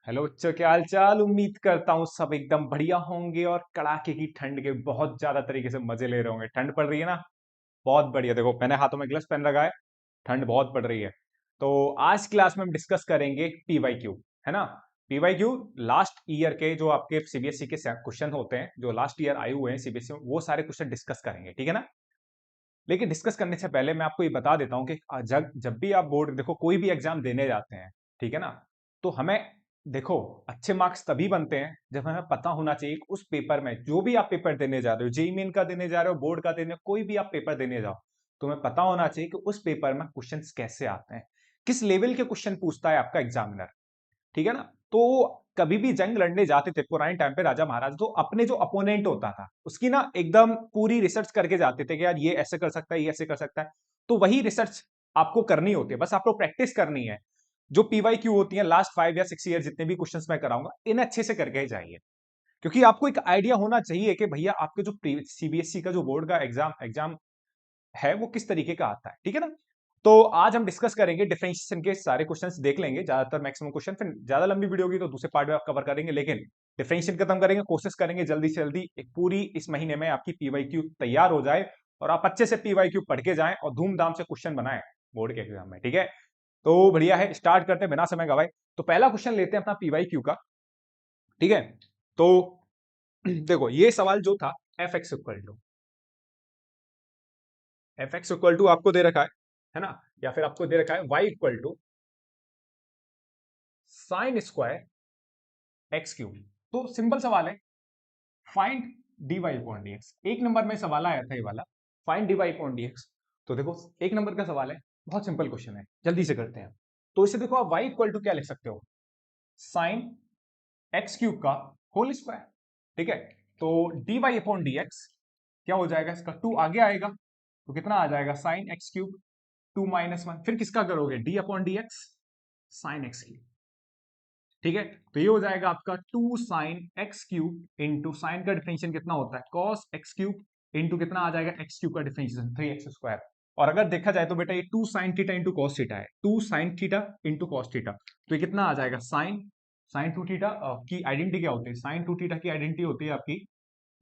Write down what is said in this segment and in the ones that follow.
Hello बच्चों, क्या हाल चाल। उम्मीद करता हूँ सब एकदम बढ़िया होंगे और कड़ाके की ठंड के बहुत ज्यादा तरीके से मजे ले रहे होंगे। ठंड पड़ रही है ना, बहुत बढ़िया। देखो मैंने हाथों में ग्लव्स पहन रखा है, ठंड बहुत पड़ रही है। तो आज क्लास में हम डिस्कस करेंगे पीवाई क्यू, है ना। पीवाई क्यू लास्ट ईयर के जो आपके सीबीएसई के क्वेश्चन होते हैं, जो लास्ट ईयर आए हुए हैं सीबीएसई में, वो सारे क्वेश्चन डिस्कस करेंगे, ठीक है ना। लेकिन डिस्कस करने से पहले मैं आपको ये बता देता हूँ कि जब जब भी आप बोर्ड देखो कोई भी एग्जाम देने जाते हैं, ठीक है ना, तो हमें देखो अच्छे मार्क्स तभी बनते हैं जब हमें पता होना चाहिए कि उस पेपर में जो भी आप पेपर देने जा रहे हो, जेईई मेन का देने जा रहे हो, बोर्ड का देने, कोई भी आप पेपर देने जाओ, तो हमें पता होना चाहिए कि उस पेपर में क्वेश्चंस कैसे आते हैं, किस लेवल के क्वेश्चन पूछता है आपका एग्जामिनर, ठीक है ना। तो कभी भी जंग लड़ने जाते थे पुराने टाइम पे राजा महाराज, तो अपने जो अपोनेंट होता था उसकी ना एकदम पूरी रिसर्च करके जाते थे कि यार ये ऐसे कर सकता है, ये ऐसे कर सकता है। तो वही रिसर्च आपको करनी होती है, बस आपको प्रैक्टिस करनी है। जो पीवाई क्यू होती है लास्ट 5 या 6 ईयर जितने भी क्वेश्चंस मैं कराऊंगा, इन्हें अच्छे से करके ही जाइए, क्योंकि आपको एक आइडिया होना चाहिए कि भैया आपके जो सीबीएसई का जो बोर्ड का एग्जाम एग्जाम है वो किस तरीके का आता है, ठीक है ना। तो आज हम डिस्कस करेंगे डिफरेंशिएशन के सारे क्वेश्चंस देख लेंगे, ज्यादातर मैक्सिमम क्वेश्चन, फिर ज्यादा लंबी वीडियो होगी तो दूसरे पार्ट में आप कवर करेंगे, लेकिन डिफरेंशिएशन खत्म करेंगे, कोशिश करेंगे जल्दी से जल्दी एक पूरी इस महीने में आपकी पीवाई क्यू तैयार हो जाए और आप अच्छे से पीवाई क्यू पढ़ के जाएं और धूमधाम से क्वेश्चन बनाएं बोर्ड के एग्जाम में, ठीक है। तो बढ़िया है, स्टार्ट करते हैं बिना समय गवाए। तो पहला क्वेश्चन लेते हैं अपना पीवाई क्यू का, ठीक है। तो देखो ये सवाल जो था, एफ एक्स इक्वल टू आपको दे रखा है ना, या फिर आपको दे रखा है y equal to sine square x cube. तो सिंपल सवाल है, find d y upon d x. एक नंबर में सवाल आया था ये वाला, find d y upon d x. तो देखो एक नंबर का सवाल है, बहुत सिंपल क्वेश्चन है, जल्दी से करते हैं। तो इसे देखो आप वाई इक्वल टू क्या लिख सकते हो, साइन एक्स क्यूब का होल स्क्वायर, ठीक है। तो d y upon d x क्या हो जाएगा, इसका टू आगे आएगा तो कितना आ जाएगा, साइन एक्स क्यूब, 2 - 1, फिर किसका करोगे, d upon d x sign x cube, ठीक है। तो ये हो जाएगा आपका 2 sin x³ इंटू साइन का डिफरेंशियल कितना होता है, cos x³ इंटू कितना आ जाएगा, x³ का डिफरेंशियल 3x²। और अगर देखा जाए तो बेटा ये 2 sin theta into cos theta है, 2 sin theta into cos theta, तो ये कितना आ जाएगा, साइन साइन टू थीटा की आइडेंटिटी क्या होती है, साइन टू थीटा की आइडेंटिटी होती है आपकी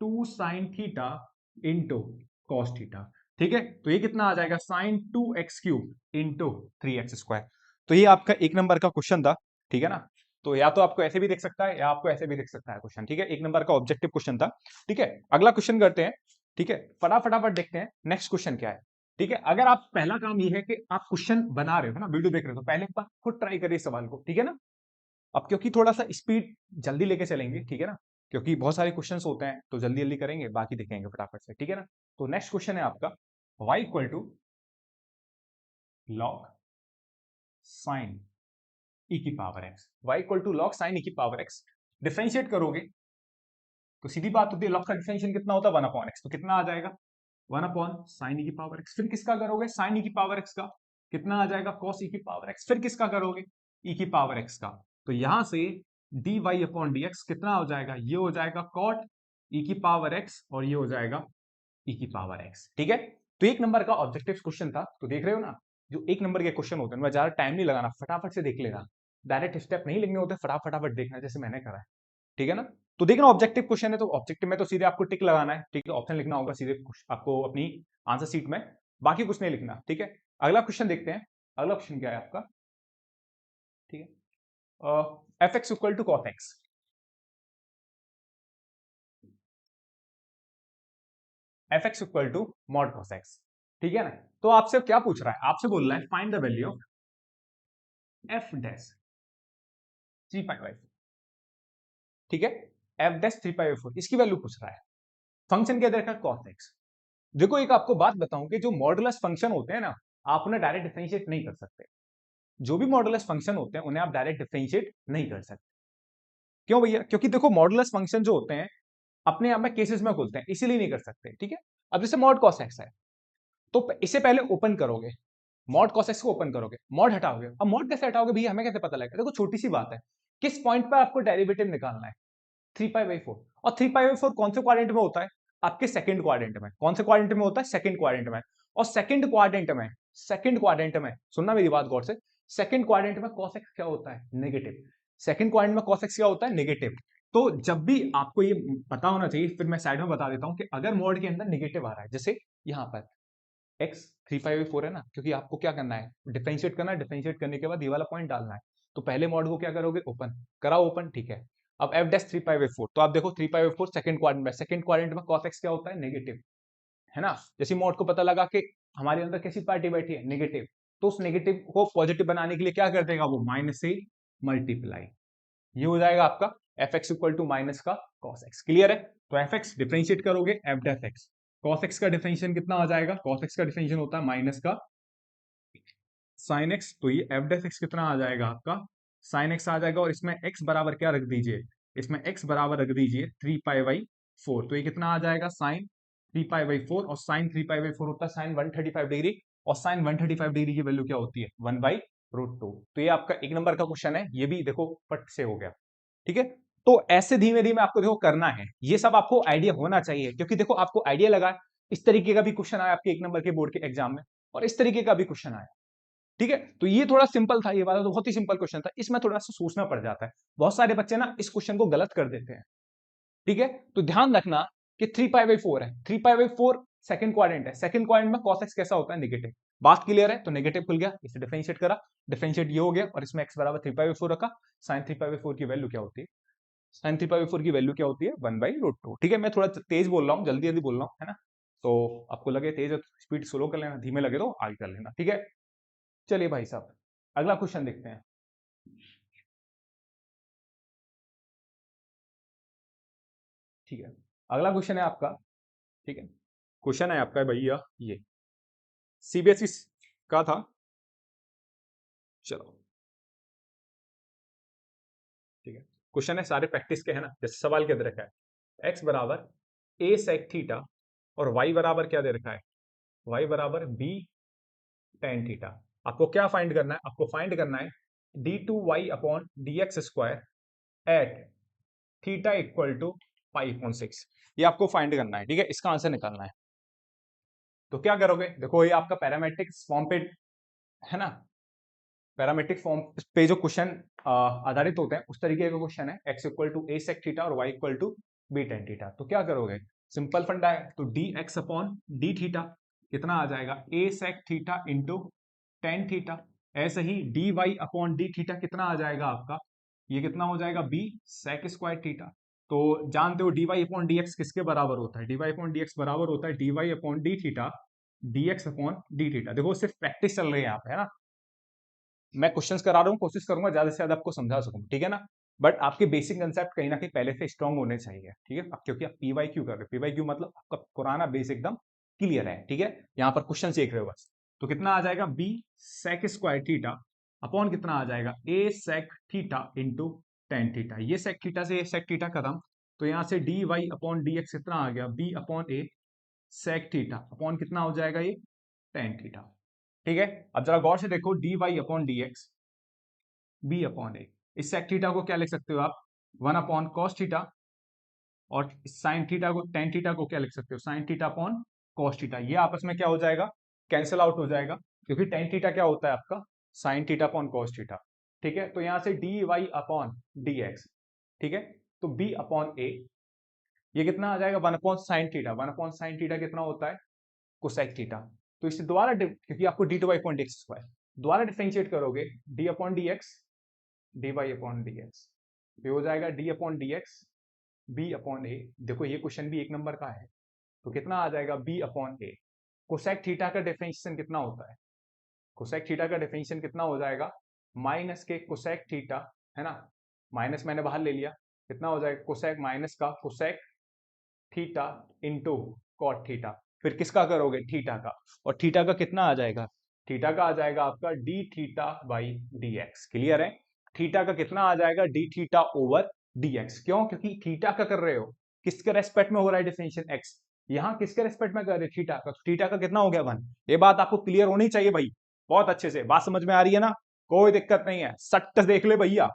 2 sin theta into cos theta, ठीक है। तो ये कितना आ जाएगा, sin 2x³ इंटू 3x²। तो ये आपका एक नंबर का क्वेश्चन था, ठीक है ना। तो या तो आपको ऐसे भी देख सकता है या आपको ऐसे भी देख सकता है क्वेश्चन, ठीक है। एक नंबर का ऑब्जेक्टिव क्वेश्चन था, ठीक है। अगला क्वेश्चन करते हैं, ठीक है। फटाफट देखते हैं नेक्स्ट क्वेश्चन क्या है, ठीक है। अगर आप पहला काम ये है कि आप क्वेश्चन बना रहे हो ना, वीडियो देख रहे हो, तो पहले एक बार खुद ट्राई करिए सवाल को, ठीक है ना। अब क्योंकि थोड़ा सा स्पीड जल्दी लेके चलेंगे, ठीक है ना, क्योंकि बहुत सारे क्वेश्चंस होते हैं तो जल्दी जल्दी करेंगे, बाकी देखेंगे फटाफट से, ठीक है ना। तो नेक्स्ट क्वेश्चन है आपका y equal to log sine e की power x, y equal to log sine e की पावर एक्स। डिफरेंशिएट करोगे तो सीधी बात होती है, लॉग का डिफरेंशिएशन कितना होता है, 1/x, तो कितना आ जाएगा, 1/sin ई की पावर एक्स। फिर किसका करोगे, साइन ई की पावर एक्स का, कितना आ जाएगा, कॉस ई की पावर एक्स। फिर किसका करोगे, ई की पावर एक्स का। तो यहां से d y upon d x कितना हो जाएगा, ये हो जाएगा कॉट ई की पावर एक्स और ये हो जाएगा ई की पावर एक्स, ठीक है। तो एक नंबर का ऑब्जेक्टिव क्वेश्चन था, तो देख रहे हो ना, जो एक नंबर के क्वेश्चन होते हैं उनमें ज्यादा टाइम नहीं लगाना, फटाफट से देख लेना, डायरेक्ट स्टेप नहीं लिखने होते, फटाफट देखना जैसे मैंने करा है, ठीक है ना। तो देखना ऑब्जेक्टिव क्वेश्चन है तो ऑब्जेक्टिव में तो सीधे आपको टिक लगाना है, ठीक है, ऑप्शन लिखना होगा सीधे आपको अपनी आंसर सीट में, बाकी कुछ नहीं लिखना, ठीक है। अगला क्वेश्चन देखते हैं, अगला क्वेश्चन क्या है आपका, ठीक है। F x equal to cos x, f x equal to mod cos x, ठीक है ना। तो आपसे क्या पूछ रहा है, आपसे बोल रहा है find the value of f dash 3π/4, ठीक है। एफ डैश 3π/4 इसकी वैल्यू पूछ रहा है, फंक्शन क्या दे रखा है, कॉस एक्स। देखो एक आपको बात बताऊं कि जो मॉडुलस फंक्शन होते हैं ना, आप उन्हें डायरेक्ट डिफरेंशिएट नहीं कर सकते। जो भी मॉडुलस फंक्शन होते हैं उन्हें आप डायरेक्ट डिफरेंशिएट नहीं कर सकते। क्यों भैया, क्योंकि देखो मॉडुलस फंक्शन जो होते हैं अपने आप में केसेस में खुलते हैं, इसीलिए नहीं कर सकते, ठीक है। अब जैसे मॉड कॉस एक्स है, तो इसे पहले ओपन करोगे, मॉड कॉस एक्स को ओपन करोगे, मॉड हटाओगे। अब मॉड कैसे हटाओगे भैया, हमें कैसे पता लगेगा, देखो छोटी सी बात है, किस पॉइंट पर आपको डेरिवेटिव निकालना है, 3π/4। और 3π/4 कौन से क्वाड्रेंट में होता है, आपके सेकंड क्वाड्रेंट में। कौन से क्वाड्रेंट में होता है, सेकंड क्वाड्रेंट में। और सेकंड क्वाड्रेंट में सुनना मेरी बात गौर से, सेकंड क्वाड्रेंट में cos x क्या होता है, नेगेटिव। सेकंड क्वाड्रेंट में cos x क्या होता है, नेगेटिव। तो जब भी आपको ये पता होना चाहिए, फिर मैं साइड में बता देता हूं कि अगर मॉड के अंदर नेगेटिव आ रहा है, जैसे यहां पर x 3 5 4 है ना, क्योंकि आपको क्या करना है, डिफरेंशिएट करना है, डिफरेंशिएट करने के बाद ये वाला पॉइंट डालना है। तो पहले मॉड को क्या करोगे, ओपन कराओ, ओपन, ठीक है। अब f डैश 3 5 4, तो आप देखो 3 5 4 सेकंड क्वाड्रेंट में, सेकंड क्वाड्रेंट में cos x क्या होता है, नेगेटिव, है ना। जैसे मॉड को पता लगा कि हमारे अंदर कैसी पार्टी बैठी है, नेगेटिव, तो उस नेगेटिव को पॉजिटिव बनाने के लिए क्या कर देगा वो, माइनस से मल्टीप्लाई, ये हो जाएगा आपका f x equal to minus का कॉस एक्स। क्लियर है। तो एफ एक्स डिफरेंशिएट करोगे, एफ डेफ एक्स, कॉस एक्स का डिफरेंशिएशन कितना आ जाएगा, कॉस एक्स का डिफरेंशिएशन होता है माइनस का साइन एक्स, तो ये एफ डेफ एक्स कितना आ जाएगा आपका, साइन एक्स आ जाएगा, और इसमें एक्स बराबर क्या रख दीजिए, इसमें एक्स बराबर रख दीजिए 3 पाई बाई 4, तो ये कितना आ जाएगा, साइन 3 पाई बाई 4, और साइन 3 पाई बाई 4 होता है साइन 135 डिग्री, और साइन 135 डिग्री की वैल्यू क्या होती है, 1/√2। तो ये आपका एक नंबर का क्वेश्चन है, ये भी देखो फट से हो गया, ठीक है। तो ऐसे धीमे धीमे आपको देखो करना है, ये सब आपको आइडिया होना चाहिए, क्योंकि देखो आपको आइडिया लगा, इस तरीके का भी क्वेश्चन आया आपके एक नंबर के बोर्ड के एग्जाम में, और इस तरीके का भी क्वेश्चन आया, ठीक है। तो ये थोड़ा सिंपल था, ये वाला तो बहुत ही सिंपल क्वेश्चन था, इसमें थोड़ा सा सोचना पड़ जाता है। बहुत सारे बच्चे ना इस क्वेश्चन को गलत कर देते हैं, ठीक है। तो ध्यान रखना कि 3 पाई बाई 4 है, 3 पाई बाई 4 सेकंड क्वाड्रेंट है, सेकंड क्वाड्रेंट में cos x कैसा होता है, नेगेटिव। बात क्लियर है। तो नेगेटिव खुल गया, इसे डिफरेंशिएट करा, डिफरेंशिएट ये हो गया, और इसमें x बराबर 3 पाई बाई 4 रखा, साइन 3 पाई बाई 4 की वैल्यू क्या होती है, साइन 3 पाई बाई 4 की वैल्यू क्या होती है, 1/√2। ठीक है, मैं थोड़ा तेज बोल रहा हूँ, जल्दी जल्दी बोल रहा हूँ, है ना। तो आपको लगे तेज है तो स्पीड स्लो कर लेना, धीमे लगे तो आगे कर लेना, ठीक है। चलिए भाई साहब, अगला क्वेश्चन देखते हैं। ठीक है, अगला क्वेश्चन है आपका, ठीक है, क्वेश्चन है आपका भैया, ये सीबीएसई का था। चलो, ठीक है, क्वेश्चन है सारे प्रैक्टिस के, है ना। जैसे सवाल क्या दे रखा है, एक्स बराबर ए सेक थीटा, और वाई बराबर क्या दे रखा है, वाई बराबर बी टेन थीटा। आपको क्या फाइंड करना है, आपको फाइंड करना है d2y/dx² at theta equal to π/6, ये आपको फाइंड करना है, ठीक है, इसका आंसर निकालना है। तो क्या करोगे, देखो ये आपका पैरामेट्रिक फॉर्म पे, है ना, पैरामेट्रिक फॉर्म पे जो क्वेश्चन आधारित होते हैं उस तरीके का क्वेश्चन है, x equal to a sec theta और y equal to b tan theta. तो क्या करोगे, सिंपल फंडा है, तो dx/d थीटा कितना आ जाएगा, a sec theta into tan theta. ऐसे ही dy/d थीटा कितना आ जाएगा आपका, ये कितना हो जाएगा, b सेक स्क्वायर थीटा। तो जानते हो dy/dx किसके बराबर होता है, dy/dx बराबर होता है dy/d थीटा dx/d थीटा। देखो सिर्फ प्रैक्टिस चल रही है यहाँ पे, है ना, मैं क्वेश्चंस करा रहा हूँ, कोशिश करूंगा ज्यादा से ज्यादा आपको समझा सकूं, ठीक है ना। बट आपके बेसिक कंसेप्ट कहीं ना कहीं पहले से स्ट्रांग होने चाहिए, ठीक है, क्योंकि आप पीवाई क्यू कर रहे हो, पीवाई क्यू मतलब आपका पुराना बेस एकदम क्लियर है, ठीक है। यहाँ पर क्वेश्चन सीख रहे हो बस। तो कितना आ जाएगा, b sec square theta upon कितना आ जाएगा, a sec theta into tan theta. ये सेक थीटा से सेक थीटा खत्म, तो यहाँ से d y upon d x कितना आ गया, b upon a sec theta upon कितना हो जाएगा, ये टेन थीटा, ठीक है। अब जरा गौर से देखो, d y upon d x b upon a, इस सेक थीटा को क्या लिख सकते हो आप, 1/cos थीटा, और साइन थीटा को, टेन थीटा को क्या लिख सकते हो, sign theta upon cos theta. ये आपस में क्या हो जाएगा, कैंसिल आउट हो जाएगा, क्योंकि टेन थीटा क्या होता है आपका, sine theta upon cos theta, ठीक है। तो यहां से d y upon d x, ठीक है, तो बी अपॉन ए, ये कितना आ जाएगा, 1/sin थीटा, 1/sin थीटा कितना होता है, कोसेक थीटा। तो इसे दोबारा क्योंकि आपको d two y upon d x square, दोबारा डिफरेंशिएट करोगे, d upon d x d y upon d x, ये हो जाएगा d upon d x b upon a. देखो ये क्वेश्चन भी एक नंबर का है, तो कितना आ जाएगा, B upon a. Cosec theta का डिफरेंशिएशन कितना होता है, कोसेक थीटा का डिफरेंशिएशन कितना हो जाएगा, माइनस के कोसेक थीटा, है ना, माइनस मैंने बाहर ले लिया, कितना हो जाएगा, कोसेक माइनस का cosec theta into cot theta. फिर किसका करोगे, थीटा का, और थीटा का कितना आ जाएगा, थीटा का आ जाएगा आपका D theta by D x. Clear है, थीटा का कितना आ जाएगा, D theta over D x. क्यों, क्योंकि थीटा का कर रहे हो, किसके रेस्पेक्ट में हो रहा है डिफरेंशिएशन, एक्स, यहाँ किसके रेस्पेक्ट में कर रहे हो, थीटा का, तो थीटा का कितना हो गया, 1। ये बात आपको क्लियर होनी चाहिए भाई, बहुत अच्छे से बात समझ में आ रही है ना, कोई दिक्कत नहीं है, सट्ट देख ले भैया,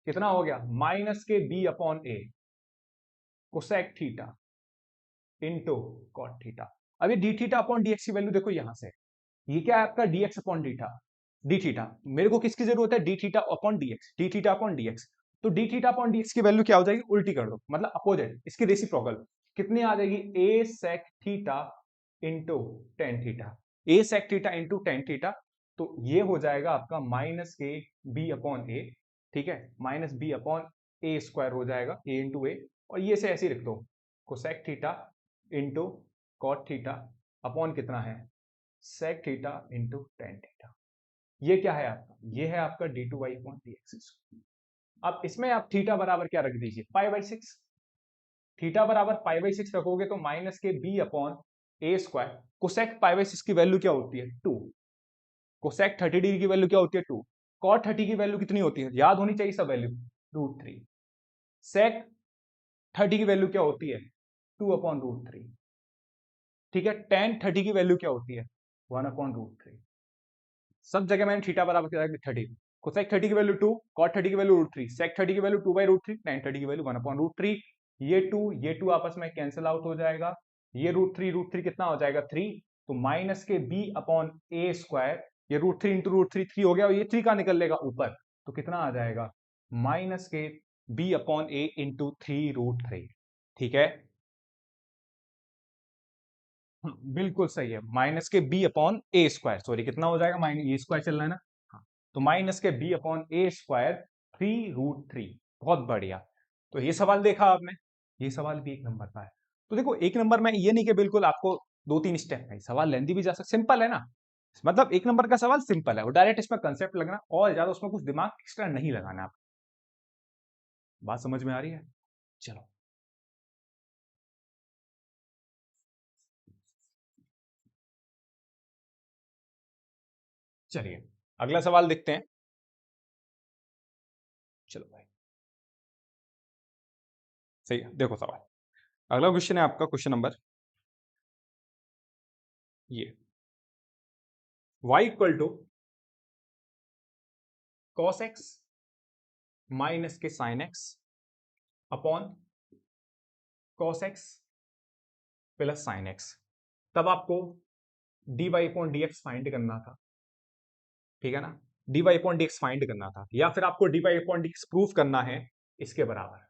कितना हो गया, माइनस के b upon a cosec theta into cot theta. अब ये d theta upon d x की वैल्यू देखो यहां से, ये क्या है आपका, d x upon d theta, d theta, मेरे को किसकी जरूरत है, d theta upon d x, d theta upon d x. तो d theta upon d x की वैल्यू क्या हो जाएगी, उल्टी कर दो, मतलब अपोजिट, इसकी रेसिप्रोकल कितनी आ जाएगी, a sec theta into tan theta, a sec theta into tan theta. तो ये हो जाएगा आपका माइनस के बी अपॉन ए, ठीक है, minus B upon a square हो जाएगा, ए इंटू ए, और ये से ऐसे ही लिख दो, cosec theta into cot theta upon कितना है, sec theta into tan theta. ये क्या है आपका, ये है आपका d two y upon d x. अब इसमें आप थीटा बराबर क्या रख दीजिए, पाई बाई सिक्स, थीटा बराबर पाई बाई सिक्स रखोगे तो माइनस के b upon a square, cosec pi by six की वैल्यू क्या होती है, टू, कोसेक 30 डिग्री की वैल्यू क्या होती है, टू, कॉट 30 की वैल्यू कितनी होती है, याद होनी चाहिए सब वैल्यू, रूट थ्री, सेक 30 की वैल्यू क्या होती है, टू अपॉन रूट थ्री, ठीक है, टेन 30 की वैल्यू क्या होती है, वन अपॉन रूट थ्री। सब जगह मैंने थीटा बराबर क्या रखा, 30, कोसेक 30 की वैल्यू टू, कॉट 30 की वैल्यू रूट थ्री, सेक 30 की value two by root three, tan 30 की value one upon root three. ये टू आपस में कैंसिल आउट हो जाएगा, ये रूट थ्री कितना हो जाएगा, थ्री, तो माइनस के बी अपॉन ए स्क्वायर, ये root three into root three, three हो गया, और ये थ्री का निकल लेगा ऊपर, तो कितना आ जाएगा, माइनस के बी अपॉन ए इंटू थ्री रूट थ्री, ठीक है, बिल्कुल सही है, माइनस के b upon a square, sorry कितना हो जाएगा, माइनस ए स्क्वायर चल रहा है ना, हाँ, तो माइनस के b upon a square three root three, बहुत बढ़िया। तो ये सवाल देखा आपने, ये सवाल भी एक नंबर का है। तो देखो एक नंबर में ये नहीं कि बिल्कुल आपको दो तीन स्टेप है, सवाल लेंदी भी जा सकता, सिंपल है ना, मतलब एक नंबर का सवाल सिंपल है, और डायरेक्ट इसमें कंसेप्ट लगना, और ज्यादा उसमें कुछ दिमाग एक्स्ट्रा नहीं लगाना, आप बात समझ में आ रही है, चलो चलिए अगला सवाल देखते हैं, चलो भाई, सही है, देखो सवाल, अगला क्वेश्चन है आपका क्वेश्चन नंबर ये, y equal to cos x minus के sine x upon cos x plus sine x. तब आपको d y upon d x find करना था, ठीक है ना, d y upon d x find करना था, या फिर आपको d y upon d x proof करना है इसके बराबर,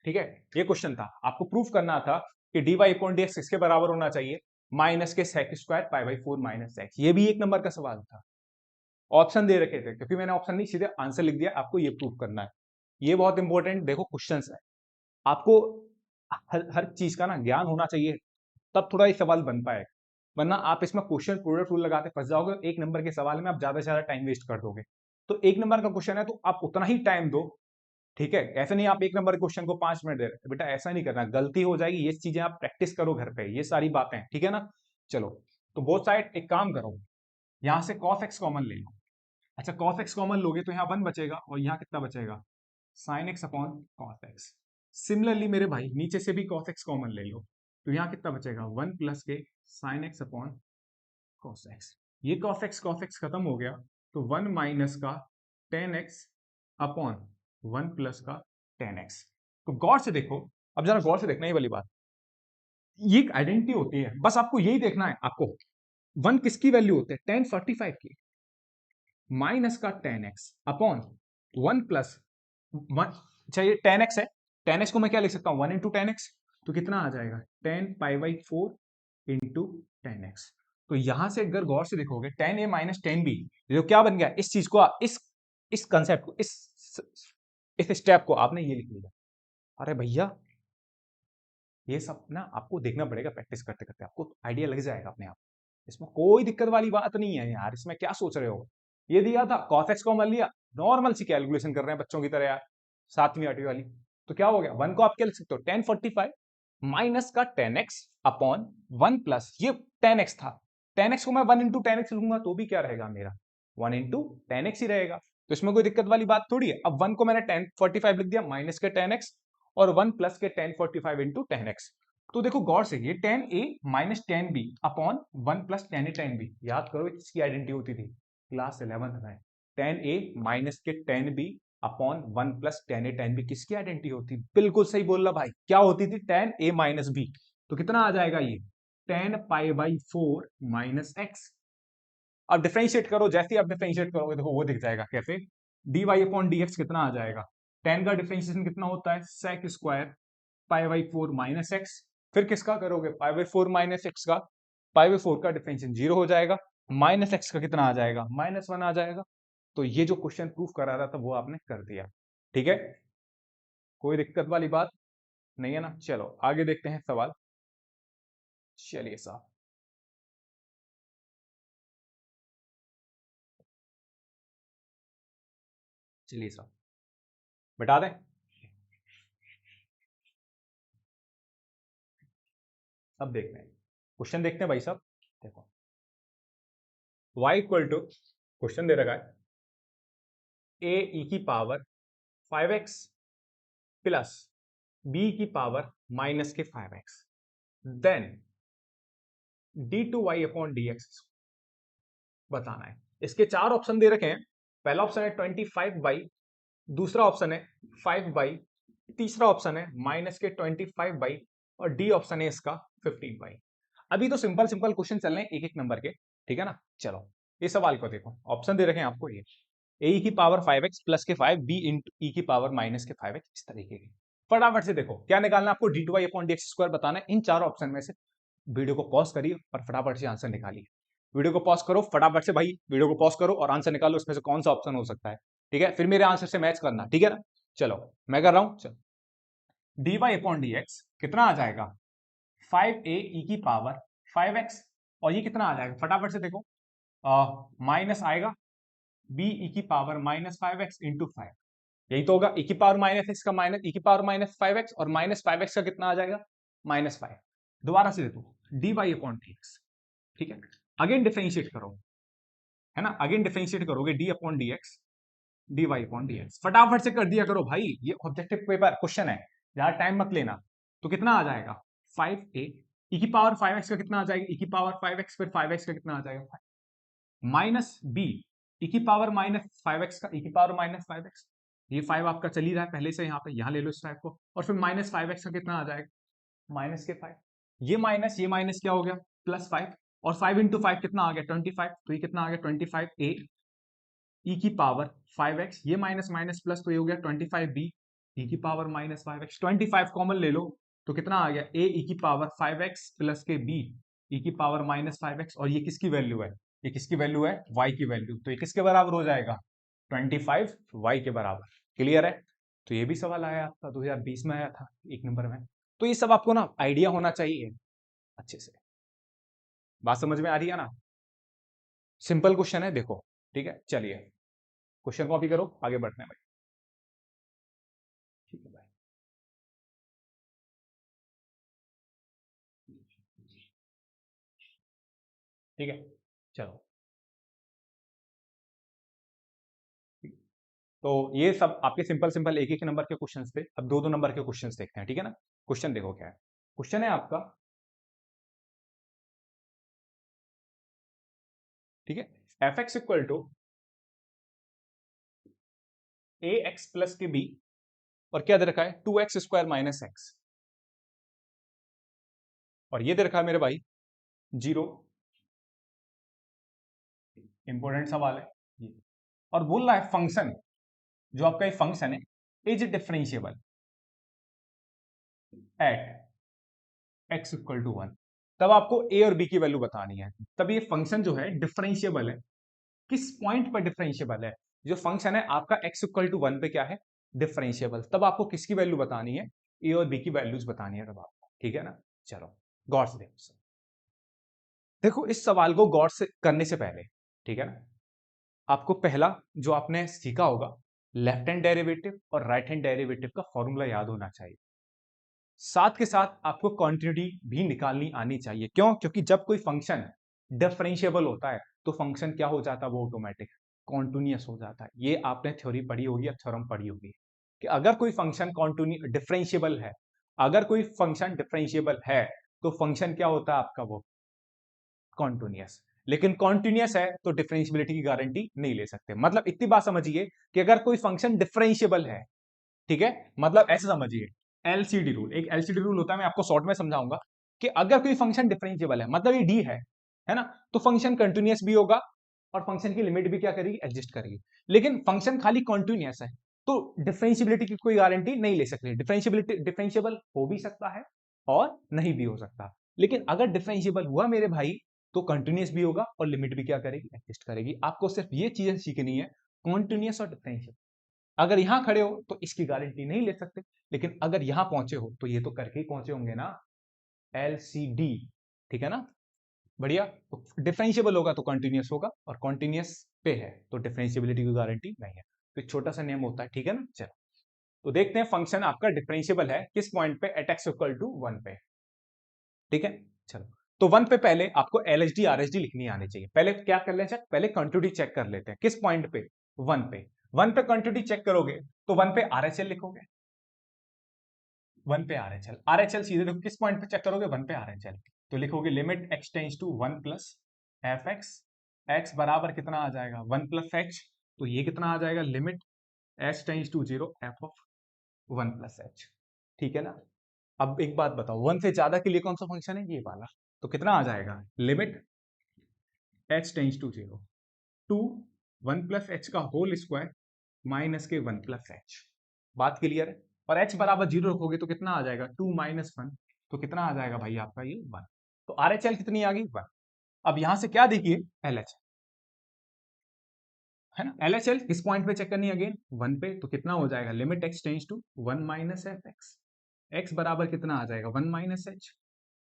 ठीक है, ये क्वेश्चन था, आपको प्रूफ करना था कि d y upon d x इसके बराबर होना चाहिए, माइनस के sec square pi by four minus x, ये भी एक नंबर का सवाल था, ऑप्शन दे रखे थे, क्योंकि मैंने ऑप्शन नहीं सीधे आंसर लिख दिया, आपको ये प्रूफ करना है, ये बहुत इंपॉर्टेंट देखो क्वेश्चन है, आपको हर चीज का ना ज्ञान होना चाहिए, तब थोड़ा ये सवाल बन पाएगा, वरना आप इसमें क्वेश्चन प्रोडक्ट रूल लगाते फंस जाओगे, एक नंबर के सवाल में आप ज्यादा से ज्यादा टाइम वेस्ट कर दोगे। तो एक नंबर का क्वेश्चन है तो आप उतना ही टाइम दो, ठीक है, ऐसे नहीं आप एक नंबर के क्वेश्चन को 5 मिनट दे रहे, बेटा ऐसा नहीं करना, गलती हो जाएगी, ये चीजें आप प्रैक्टिस करो घर पे, ये सारी बातें, ठीक है ना। चलो, तो बोथ साइड एक काम करो, यहां से cos x कॉमन ले लो, अच्छा cos x कॉमन लोगे तो यहाँ 1 बचेगा, और यहाँ कितना बचेगा, sin x upon cos x। Similarly मेरे भाई नीचे से भी cos x कॉमन ले लो, तो यहाँ कितना बचेगा, 1 प्लस के sin x upon cos x, ये cos x खत्म हो गया, तो 1 माइनस का tan x अपॉन 1 प्लस का tan x। तो गौर से देखो, अब जरा गौर से देखना ये वाली बात, ये एक आइडेंटिटी होती है, बस आपको यही देखना है, आपको 1 किसकी वैल्यू होते हैं, tan 45 की, माइनस का tan x अपॉन 1 प्लस 1, अच्छा ये tan x है, tan x को मैं क्या लिख सकता हूँ, 1 इंटू tan x, तो कितना आ जाएगा, tan pi by four into tan x। तो यहां से अगर गौर से देखोगे tan a minus tan b, जो क्या बन गया, इस चीज को इस कंसेप्ट को इस स्टेप को आपने ये लिख लिया, अरे भैया ये सब ना आपको देखना पड़ेगा, प्रैक्टिस करते करते आपको आइडिया लग जाएगा अपने आप, इसमें कोई दिक्कत वाली बात नहीं है यार, इसमें क्या सोच रहे हो, ये दिया था cos x कॉमन लिया, नॉर्मल सी कैलकुलेशन कर रहे हैं बच्चों की तरह यार, सातवीं आठवीं वाली, तो क्या हो गया, 1 को आप क्या लिख सकते हो, tan 45 माइनस का tan x अपॉन 1 प्लस ये tan x था, tan x को मैं 1 इंटू tan x लूंगा तो भी क्या रहेगा मेरा, 1 इंटू tan x ही रहेगा, तो इसमें कोई दिक्कत वाली बात थोड़ी है। अब 1 को मैंने tan 45 लिख दिया माइनस के tan x, और 1 प्लस के tan 45 इंटू tan x। तो देखो गौर से, ये tan a minus tan b upon 1 plus tan a tan b, याद करो इसकी आइडेंटिटी होती थी क्लास 11 में, tan a माइनस के tan b upon 1 plus tan a tan b किसकी आइडेंटिटी होती, बिल्कुल सही बोल रहा भाई, क्या होती थी, tan a माइनस b, तो कितना आ जाएगा ये, tan pi by four minus x. अब डिफरेंशिएट करो, जैसे ही आप डिफरेंशिएट करोगे देखो वो दिख जाएगा कैसे, dy अपॉन dx कितना आ जाएगा, tan का डिफरेंशिएशन कितना होता है, sec square pi by 4 minus x, फिर किसका करोगे, पाई बाई 4 माइनस एक्स का, पाई बाई 4 का डिफरेंशिएशन 0 हो जाएगा, माइनस एक्स का कितना आ जाएगा, -1 आ जाएगा। तो ये जो क्वेश्चन प्रूफ करा रहा था वो आपने कर दिया, ठीक है, कोई दिक्कत वाली बात नहीं है ना। चलो आगे देखते हैं सवाल। चलिए साहब, चलिए साहब बता दें, अब देखते हैं क्वेश्चन, देखते हैं भाई साहब। देखो y इक्वल टू, क्वेश्चन दे रखा है a e की पावर 5x प्लस b की पावर माइनस के 5x, then d2y upon dx बताना है। इसके चार ऑप्शन दे रखे हैं, पहला ऑप्शन है 25/, दूसरा ऑप्शन है 5/, तीसरा ऑप्शन है माइनस के 25/, और डी ऑप्शन है इसका 15/। अभी तो सिंपल सिंपल क्वेश्चन चल रहे हैं एक एक नंबर के, ठीक है ना। चलो इस सवाल को देखो, ऑप्शन दे रखे हैं आपको ये, ए की पावर 5x प्लस के 5, बी इंटू ई की पावर माइनस के 5x, इस तरीके के। फटाफट से देखो क्या निकालना है आपको, d two y upon d x square बताना है। इन चारों ऑप्शन में से वीडियो को पॉज करिए और फटाफट से आंसर निकालिए। वीडियो को पॉज करो फटाफट से भाई, वीडियो को पॉज करो और आंसर निकालो, इसमें से कौन सा ऑप्शन हो सकता है, ठीक है, फिर मेरे आंसर से मैच करना, ठीक है ना। चलो मैं कर रहा हूं, चलो d y upon d x कितना आ जाएगा, 5a e की पावर 5x, और ये कितना आ जाएगा फटाफट से देखो, माइनस आएगा b e की पावर माइनस 5x इंटू 5, यही तो होगा, e की पावर माइनस एक्स का माइनस e की पावर माइनस 5x, और माइनस 5x का कितना आ जाएगा, -5। दोबारा से देखो d y upon d x, ठीक है, अगेन डिफरेंशिएट करो, है ना, अगेन डिफरेंशिएट करोगे d upon d x, d y upon d x, फटाफट से कर दिया करो भाई, ये ऑब्जेक्टिव पेपर क्वेश्चन है, ज्यादा टाइम मत लेना। तो कितना आ जाएगा 5a e की पावर 5x का कितना आ जाएगा, e की पावर 5x, फिर 5x का कितना आ जाएगा, माइनस b e की पावर माइनस 5x का, e की पावर माइनस 5x, ये 5 आपका चल ही रहा है पहले से, यहाँ पे यहाँ ले लो इस टाइप को, और फिर माइनस 5x का कितना आ जाएगा, माइनस के 5, ये माइनस क्या हो गया, +5, और 5 इंटू 5 कितना आ गया 25, तो ये कितना आ गया 25a e की पावर 5x, ये माइनस माइनस प्लस, तो ये हो गया 25b e की पावर माइनस 5x, 25 कॉमन ले लो तो कितना आ गया a e की पावर 5x प्लस के b e की पावर माइनस 5x, और ये किसकी वैल्यू है, ये किसकी वैल्यू है, y की वैल्यू, तो ये किसके बराबर हो जाएगा 25 y के बराबर। क्लियर है, तो ये भी सवाल आया आपका 2020 में आया था एक नंबर में। तो ये सब आपको ना आइडिया होना चाहिए अच्छे से, बात समझ में आ रही है ना, सिंपल क्वेश्चन है देखो, ठीक है। चलिए क्वेश्चन कॉपी करो, आगे बढ़ते हैं भाई, ठीक है भाई। ठीक है चलो, तो ये सब आपके सिंपल सिंपल एक एक नंबर के क्वेश्चंस थे, अब दो दो नंबर के क्वेश्चंस देखते हैं, ठीक है ना। क्वेश्चन देखो क्या है, क्वेश्चन है आपका, ठीक है, f x equal to a x plus के बी, और क्या दे रखा है 2x स्क्वायर माइनस एक्स, और ये दे रखा है मेरे भाई 0, इंपॉर्टेंट सवाल है ये, और बोल रहा है फंक्शन, जो आपका ये फंक्शन है is differentiable at x equal to 1, तब आपको ए और बी की वैल्यू बतानी है। तब ये फंक्शन जो है डिफरेंशिएबल है, किस पॉइंट पर डिफरेंशिएबल है, जो फंक्शन है आपका एक्स इक्वल टू 1 पे क्या है, डिफरेंशिएबल, तब आपको किसकी वैल्यू बतानी है, ए और बी की वैल्यूज बतानी है तब आपको, ठीक है ना। चलो गौर से देखो, देखो इस सवाल को गौर से करने से पहले, ठीक है ना, आपको पहला जो आपने सीखा होगा लेफ्ट हैंड डेरिवेटिव और राइट हैंड डेरिवेटिव का फॉर्मूला याद होना चाहिए, साथ के साथ आपको क्वांटिटी भी निकालनी आनी चाहिए। क्यों, क्योंकि जब कोई फंक्शन डिफरेंशिएबल होता है तो फंक्शन क्या हो जाता है, वो ऑटोमेटिक कॉन्टिन्यूअस हो जाता है। ये आपने थ्योरी पढ़ी होगी या थ्योरम पढ़ी होगी कि अगर कोई फंक्शन डिफरेंशिएबल है, अगर कोई फंक्शन डिफरेंशिएबल है तो फंक्शन क्या होता है आपका, वो कॉन्टिन्यूअस। लेकिन कॉन्टिन्यूअस है तो डिफरेंशिएबिलिटी की गारंटी नहीं ले सकते। मतलब इतनी बात समझिए कि अगर कोई फंक्शन डिफरेंशिएबल है, ठीक है, मतलब ऐसे समझिए एलसीडी रूल, एक एलसीडी रूल होता है, मैं आपको शॉर्ट में समझाऊंगा कि अगर कोई फंक्शन डिफरेंशिएबल है, मतलब ये डी है ना, तो फंक्शन कंटिन्यूअस भी होगा और फंक्शन की लिमिट भी क्या करेगी, एग्जिस्ट करेगी। लेकिन फंक्शन खाली कॉन्टिन्यूअस है तो डिफरेंशियबिलिटी की कोई गारंटी नहीं ले सकते। डिफरेंशियबल हो भी सकता है और नहीं भी हो सकता, लेकिन अगर डिफरेंशियबल हुआ मेरे भाई तो कंटिन्यूअस भी होगा और लिमिट भी क्या करेगी, एग्जिस्ट करेगी। आपको सिर्फ ये चीजें सीखनी है, कॉन्टिन्यूअस और डिफरेंशियल। अगर यहां खड़े हो तो इसकी गारंटी नहीं ले सकते, लेकिन अगर यहां पहुंचे हो तो ये तो करके ही पहुंचे होंगे ना, LCD, ठीक है ना। बढ़िया। तो डिफरेंशियबल होगा तो कंटिन्यूअस होगा, और कंटिन्यूअस पे है तो डिफरेंशियबिलिटी की गारंटी नहीं है। तो एक छोटा सा नियम होता है, ठीक है ना। चलो तो देखते हैं फंक्शन आपका डिफरेंशियबल है किस पॉइंट पे, एट एक्स इक्वल टू 1 पे, ठीक है। चलो तो 1 पे पहले आपको LHD RHD लिखनी आनी चाहिए। पहले क्या कर लें, पहले कंटिन्यूटी चेक कर लेते हैं। किस पॉइंट पे, 1 पे। 1 पे कंटिन्यूटी चेक करोगे तो 1 पे RHL लिखोगे, 1 पे RHL सीधे देखो किस पॉइंट पे चेक करोगे, 1 पे RHL। तो लिखोगे limit x tends to 1 plus f x बराबर कितना आ जाएगा, 1 प्लस एच। तो ये कितना आ जाएगा, limit h tense to 0 f of 1 plus h, ठीक है ना। अब एक बात बताओ, 1 से ज्यादा के लिए कौन सा फंक्शन है, ये वाला। तो कितना आ जाएगा, limit h tense to 0 two 1 plus h का होल स्क्वायर माइनस के 1 प्लस एच। बात क्लियर है। और h बराबर 0 रखोगे तो कितना आ जाएगा, 2 माइनस 1। तो कितना आ जाएगा भाई आपका ये 1। तो RHL कितनी आ गई, 1। अब यहां से क्या देखिए, LHL है ना। LHL किस पॉइंट पे चेक करनी है, अगेन 1 पे। तो कितना हो जाएगा, limit x tends to 1 minus f x बराबर कितना आ जाएगा, 1 माइनस एच।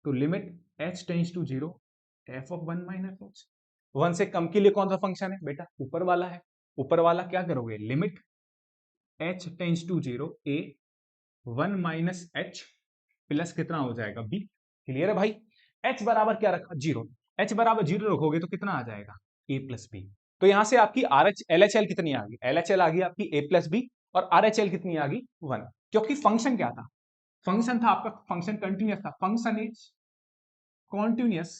तो limit h tense to 0 f of 1 minus h. 1 से कम के लिए कौन सा फंक्शन है बेटा, ऊपर वाला है। ऊपर वाला क्या करोगे, limit h tense to 0 a 1 minus h plus कितना हो जाएगा b। क्लियर है भाई। h बराबर क्या रखा, 0। h बराबर 0 रखोगे तो कितना आ जाएगा, a प्लस बी। तो यहां से आपकी LHL कितनी आ गई, LHL आ गई आपकी a प्लस बी, और RHL कितनी आ गई, 1। क्योंकि फंक्शन क्या था, फंक्शन था आपका, फंक्शन कंटिन्यूअस था। Function is continuous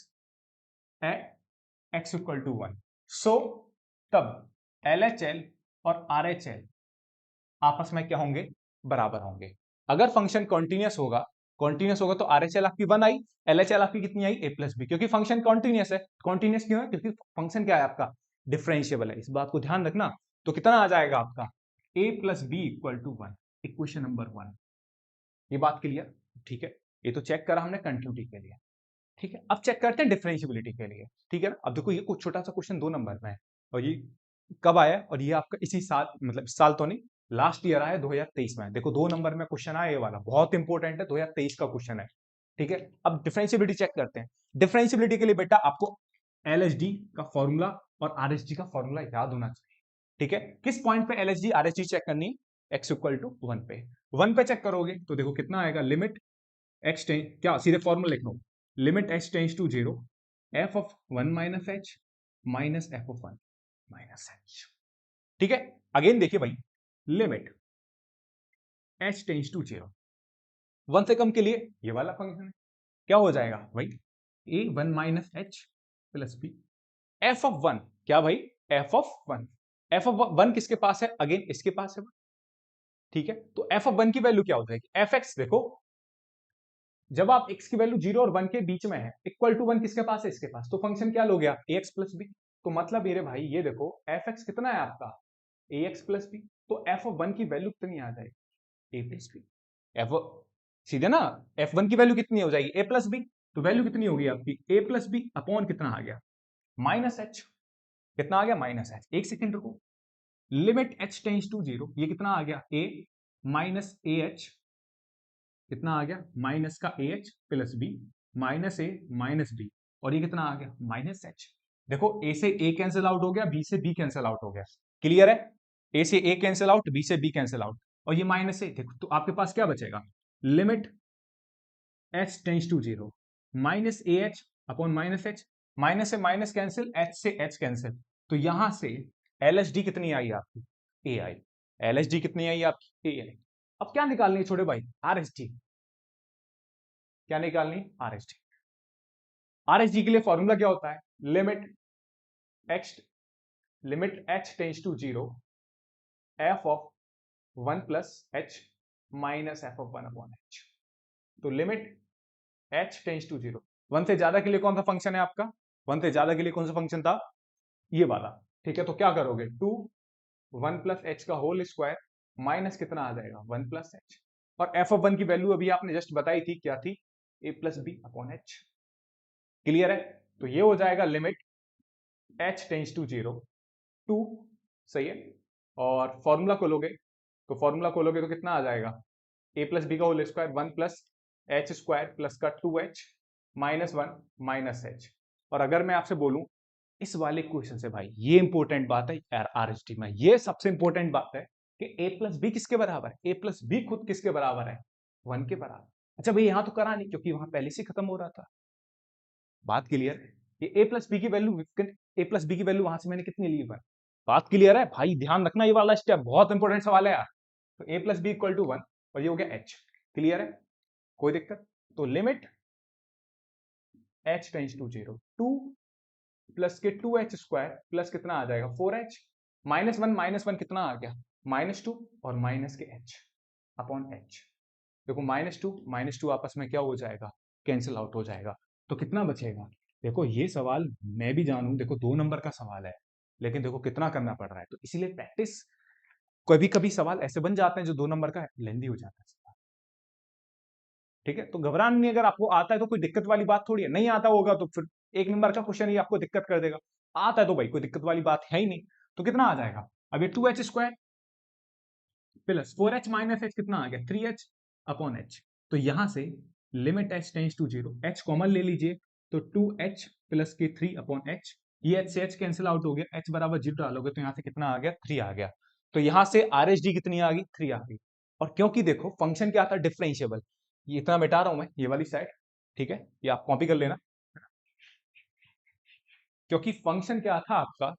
at x equal to 1। So तब LHL और RHL आपस में क्या होंगे, बराबर होंगे। अगर फंक्शन कॉन्टिन्यूअस होगा तो RHL आपकी 1 आई, LHL आपकी कितनी आई, a प्लस बी। क्योंकि फंक्शन कॉन्टिन्यूअस है। कॉन्टिन्यूअस क्यों है, क्योंकि फंक्शन क्या है आपका, डिफरेंशियबल है। इस बात को ध्यान रखना। तो कितना आ जाएगा आपका, a plus b equal to 1, equation number 1। ये बात क्लियर, ठीक है। ये तो चेक करा हमने कंटिन्यूटी के लिए, ठीक है। अब चेक करते हैं डिफरेंशियबिलिटी के लिए, ठीक है ना। अब देखो ये कुछ छोटा सा क्वेश्चन 2 नंबर में है, और ये कब आया, और ये आपका इसी साल, मतलब इस साल तो नहीं, लास्ट ईयर आया 2023 में। देखो 2 नंबर में क्वेश्चन आया, ये वाला बहुत इंपॉर्टेंट है, 2023 का क्वेश्चन है, ठीक है। अब डिफरेंशियबिलिटी चेक करते हैं। डिफरेंशियबिलिटी के लिए बेटा आपको LHD का फॉर्मूला और RHD का फॉर्मूला याद होना चाहिए, ठीक है। किस पॉइंट पे LHD RHD चेक करनी है, x इक्वल टू 1 पे। 1 पे चेक करोगे तो देखो कितना आएगा, लिमिट x क्या सीधे फॉर्मूला लिख लो, limit h tense to 0 f of 1 minus h minus f of 1 minus h, ठीक है। अगेन देखिए भाई, लिमिट h टेंस टू 0, 1 से कम के लिए ये वाला फंक्शन है, क्या हो जाएगा भाई, a 1 minus h plus b f of 1, क्या भाई, एफ ऑफ 1। एफ ऑफ 1 किसके पास है, अगेन इसके पास है, ठीक है। तो एफ ऑफ 1 की वैल्यू क्या हो जाएगी, एफ एक्स। देखो जब आप x की वैल्यू 0 और 1 के बीच में है, इक्वल टू 1 किसके पास है, इसके पास। तो फंक्शन क्या लो गया, ax प्लस बी। तो मतलब मेरे भाई ये देखो एफ एक्स कितना है आपका, ax प्लस बी। तो एफ ऑफ 1 की वैल्यू कितनी आ जाएगी, a प्लस बी। एफ सीधे ना, f1 की वैल्यू कितनी हो जाएगी, a प्लस बी। तो वैल्यू कितनी होगी आपकी, a प्लस बी अपॉन कितना आ गया, माइनस एच। कितना आ गया, माइनस एच। एक सेकेंड रुको, लिमिट h टेंस टू 0, ये कितना आ गया, a माइनस ए एच, कितना आ गया, माइनस का a h plus b, minus a minus b, और ये कितना आ गया, माइनस एच। देखो ए से ए कैंसिल आउट हो गया, बी से बी कैंसिल आउट हो गया। क्लियर है, ए से ए कैंसिल आउट, बी से बी कैंसिल आउट, और ये माइनस ए। देखो तो आपके पास क्या बचेगा, limit h tends to 0 minus a h upon minus h, minus से माइनस कैंसिल, एच से एच कैंसिल। तो यहां से LHD कितनी आई आपकी, ए आई। LHD कितनी आई आपकी, ए आई। अब क्या निकालनी है छोटे भाई, RHD। क्या निकालनी, RHD। RHD के लिए फॉर्मूला क्या होता है, limit x, limit h tense to 0 f of 1 plus h minus f of 1 upon h. तो लिमिट h टेंस टू 0, 1 से ज्यादा के लिए कौन सा फंक्शन है आपका, 1 से ज्यादा के लिए कौन सा फंक्शन था, ये वाला। ठीक है, तो क्या करोगे, 1 + h का होल स्क्वायर माइनस कितना आ जाएगा, 1 + h। और f(1) की वैल्यू अभी आपने जस्ट बताई थी, क्या थी, a+b/h। क्लियर है? तो ये हो जाएगा लिमिट h → 0 टू, सही है। और फॉर्मूला खोलोगे, तो कितना आ जाएगा, a+b का होल स्क्वायर 1 + h² प्लस का 2h -1 -h। और अगर मैं आपसे बोलूं इस वाले क्वेश्चन से, भाई ये इंपॉर्टेंट बात है यार, आरएसटी में ये सबसे इंपॉर्टेंट बात है कि a+b किसके बराबर है, a+b खुद किसके बराबर है, 1 के बराबर। अच्छा भाई यहां तो करा नहीं, क्योंकि वहां पहले से खत्म हो रहा था। बात क्लियर है? ये a+b की वैल्यू, a+b की वैल्यू वहां से मैंने कितनी ली, 1। बात क्लियर है भाई, ध्यान रखना, ये वाला स्टेप बहुत इंपॉर्टेंट सवाल है यार। तो a+b = 1 और ये हो गया h। क्लियर है? कोई दिक्कत? तो लिमिट h → 0 टू प्लस के 2h² प्लस कितना आ जाएगा, 4h -1 कितना आ गया, -2 और माइनस के h/h। देखो -2 आपस में क्या हो जाएगा, कैंसिल आउट हो जाएगा। तो कितना बचेगा, देखो ये सवाल मैं भी जानू, देखो 2 नंबर का सवाल है, लेकिन देखो कितना करना पड़ रहा है। तो इसीलिए प्रैक्टिस, कभी कभी सवाल ऐसे बन जाते हैं जो 2 नंबर का लेंदी हो जाता है सवाल। ठीक है, तो घबराना नहीं, अगर आपको आता है तो कोई दिक्कत वाली बात थोड़ी है, नहीं आता होगा तो फिर 1 नंबर का क्वेश्चन ही आपको दिक्कत कर देगा। आता है तो भाई कोई दिक्कत वाली बात है ही नहीं। तो कितना आ जाएगा, अब ये 2h² प्लस 4h - h कितना आ गया, 3h/h। तो यहां से लिमिट h → 0, h कॉमन ले लीजिए, तो 2h प्लस के 3/h। ये h से h कैंसिल आउट हो गया, h बराबर 0 डालोगे तो यहां से कितना आ गया, 3 आ गया। तो यहां से RHD कितनी आ गई, 3 आ गई। और क्योंकि देखो फंक्शन क्या था, डिफरेंशिएबल, ये इतना मिटा रहा हूं मैं, ये वाली साइड। ठीक है, ये आप कॉपी कर लेना, क्योंकि फंक्शन क्या था आपका,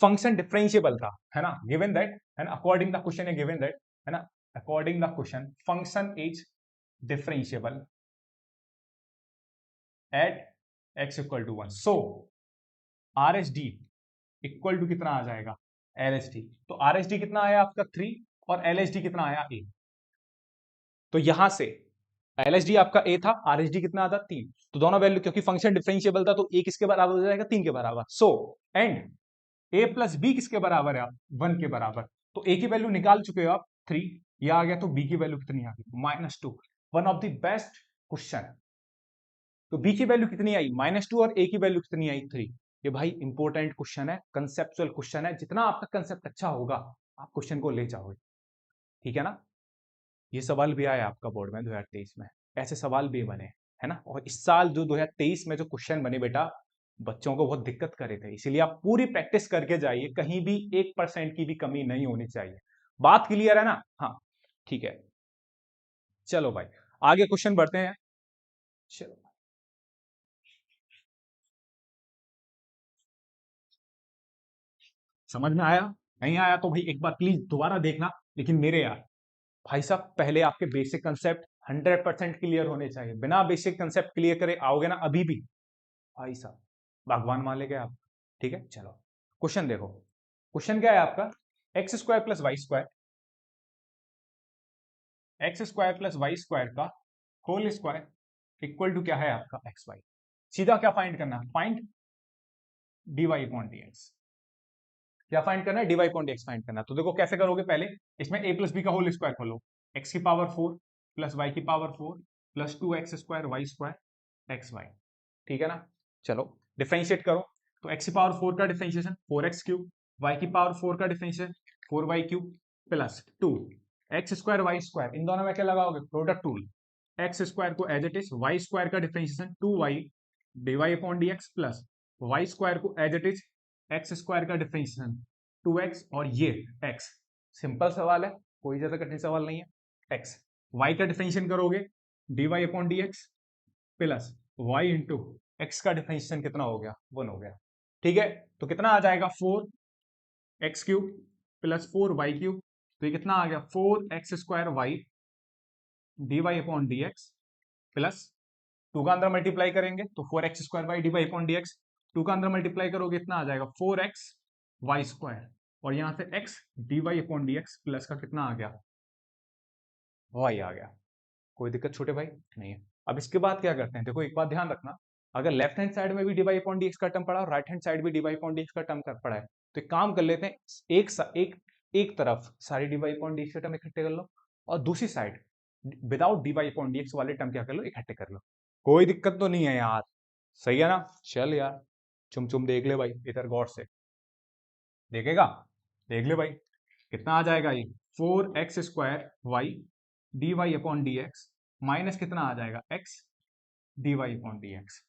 फंक्शन डिफरेंशिएबल था, है ना, गिवन दैट, है ना, अकॉर्डिंग द क्वेश्चन है गिवन दैट, है ना, according the question function is differentiable at x = 1। So RHD equal to कितना आ जाएगा, LHD। तो RHD कितना आया आपका 3 और LHD कितना आया a। तो यहां से LHD आपका a था, RHD कितना आता 3। तो दोनों वैल्यू, क्योंकि फंक्शन डिफरेंशिएबल था तो a किसके बराबर हो जाएगा, 3 के बराबर। सो एंड a+b किसके बराबर है आप, 1 के बराबर। तो a की वैल्यू निकाल चुके हो आप 3, ये आ गया, तो b की वैल्यू कितनी आ गई, -2। One of the best question. तो b की वैल्यू कितनी आई, -2 और a की वैल्यू कितनी आई, 3। ये भाई इंपॉर्टेंट क्वेश्चन है, कंसेप्चुअल क्वेश्चन है, जितना आपका कंसेप्ट अच्छा होगा आप क्वेश्चन को ले जाओगे। ठीक है ना? ये सवाल भी आया आपका बोर्ड में 2023 में, ऐसे सवाल भी बने, है ना। और इस साल जो 2023 में जो क्वेश्चन बने बेटा, बच्चों को बहुत दिक्कत करे थे, इसीलिए आप पूरी प्रैक्टिस करके जाइए, कहीं भी 1% की भी कमी नहीं होनी चाहिए। बात क्लियर है ना? हाँ ठीक है, चलो भाई आगे क्वेश्चन बढ़ते हैं। चलो, समझ में आया? नहीं आया तो भाई एक बार प्लीज दोबारा देखना, लेकिन मेरे यार भाई साहब पहले आपके बेसिक कंसेप्ट 100% क्लियर होने चाहिए। बिना बेसिक कंसेप्ट क्लियर करे आओगे ना अभी भी, भाई साहब भगवान मान लेंगे आप। ठीक है, चलो क्वेश्चन देखो। क्वेश्चन क्या है आपका, x² + y² x² + y² का होल स्क्वायर इक्वल टू क्या है आपका, xy। सीधा क्या फाइंड करना है, फाइंड dy/dx। क्या फाइंड करना है, dy/dx फाइंड करना है। तो देखो कैसे करोगे, पहले इसमें a+b का होल स्क्वायर खोलो, x⁴ plus y⁴ plus 2x² y²xy। ठीक है ना? चलो डिफरेंशिएट करो, तो x⁴ का डिफरेंशिएशन 4x³ y⁴ का differentiation 4y³ plus 2 x² y², इन दोनों में क्या लगाओगे, प्रोडक्ट रूल। x² को एज इट इज, y² का differentiation 2y dy/dx plus y² को एज इट इज, x² का डिफरेंशिएशन 2x और ये x। सिंपल सवाल है, कोई ज्यादा कठिन सवाल नहीं है। x y का डिफरेंशिएशन करोगे dy/dx plus y into x का डिफरेंशिएशन कितना हो गया, 1 हो गया। ठीक है, तो कितना आ जाएगा, 4x³ प्लस 4y³। तो ये कितना आ गया, 4x² y dy/dx प्लस 2 का अंदर मल्टीप्लाई करेंगे तो 4x² y dy/dx। 2 का अंदर मल्टीप्लाई करोगे इतना आ जाएगा 4x y², और यहां से x dy/dx प्लस का कितना आ गया, y आ गया। कोई दिक्कत छोटे भाई नहीं है। अब इसके बाद क्या करते हैं, देखो एक बात ध्यान रखना, अगर लेफ्ट हैंड साइड में भी dy अपॉन dx का टर्म पड़ा और राइट हैंड साइड भी dy अपॉन dx का टर्म पड़ा है, तो एक काम कर लेते हैं, एक तरफ सारी dy अपॉन dx के टर्म इकट्ठे कर लो और दूसरी side without dy upon dx वाले टर्म क्या कर लो, इकट्ठे कर लो। कोई दिक्कत तो नहीं है यार, सही है ना? चल यार, चुम चुम देख ले भाई इधर गौर से, देखेगा? देख ले भाई, कितना आ जाएगा ये 4x² y dy upon dx minus कितना आ जाएगा x dy अपॉन dx,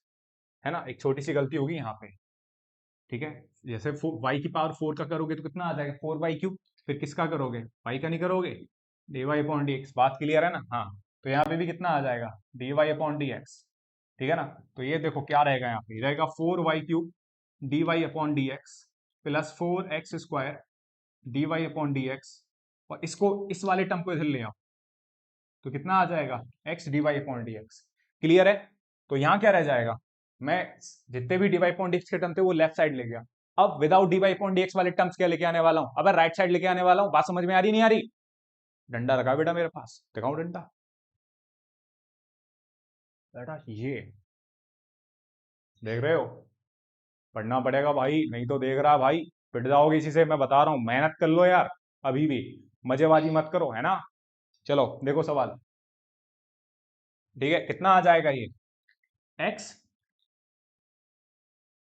है ना? एक छोटी सी गलती होगी यहाँ पे, ठीक है? जैसे y की पावर 4 का करोगे तो कितना आ जाएगा 4y³, फिर किसका करोगे, y का नहीं करोगे, dy अपॉन dx। बात क्लियर है ना? हाँ, तो यहाँ पे भी कितना आ जाएगा dy अपॉन dx, ठीक है ना? तो ये देखो क्या रहेगा, यहाँ पे रहेगा 4y³ dy upon dx plus 4x² dy upon dx, और इसको इस वाले टर्म को इधर ले आओ तो कितना आ जाएगा x dy upon dx। Clear है? तो यहाँ क्या रह जाएगा, मैं जितने भी dy अपॉन dx के टर्म थे वो लेफ्ट साइड ले गया, अब विदाउट dy अपॉन dx वाले टर्म्स क्या लेके आने वाला हूं, अब राइट साइड लेके आने वाला हूं। बात समझ में आ रही नहीं आ रही? डंडा रखा बेटा मेरे पास, दिखाऊं डंडा? बेटा ये देख रहे हो, पढ़ना पड़ेगा भाई, नहीं तो देख रहा भाई पिट जाओगे इसी से, मैं बता रहा हूं, मेहनत कर लो यार, अभी भी मजेबाजी मत करो, है ना? चलो देखो सवाल, ठीक है? कितना आ जाएगा ये x,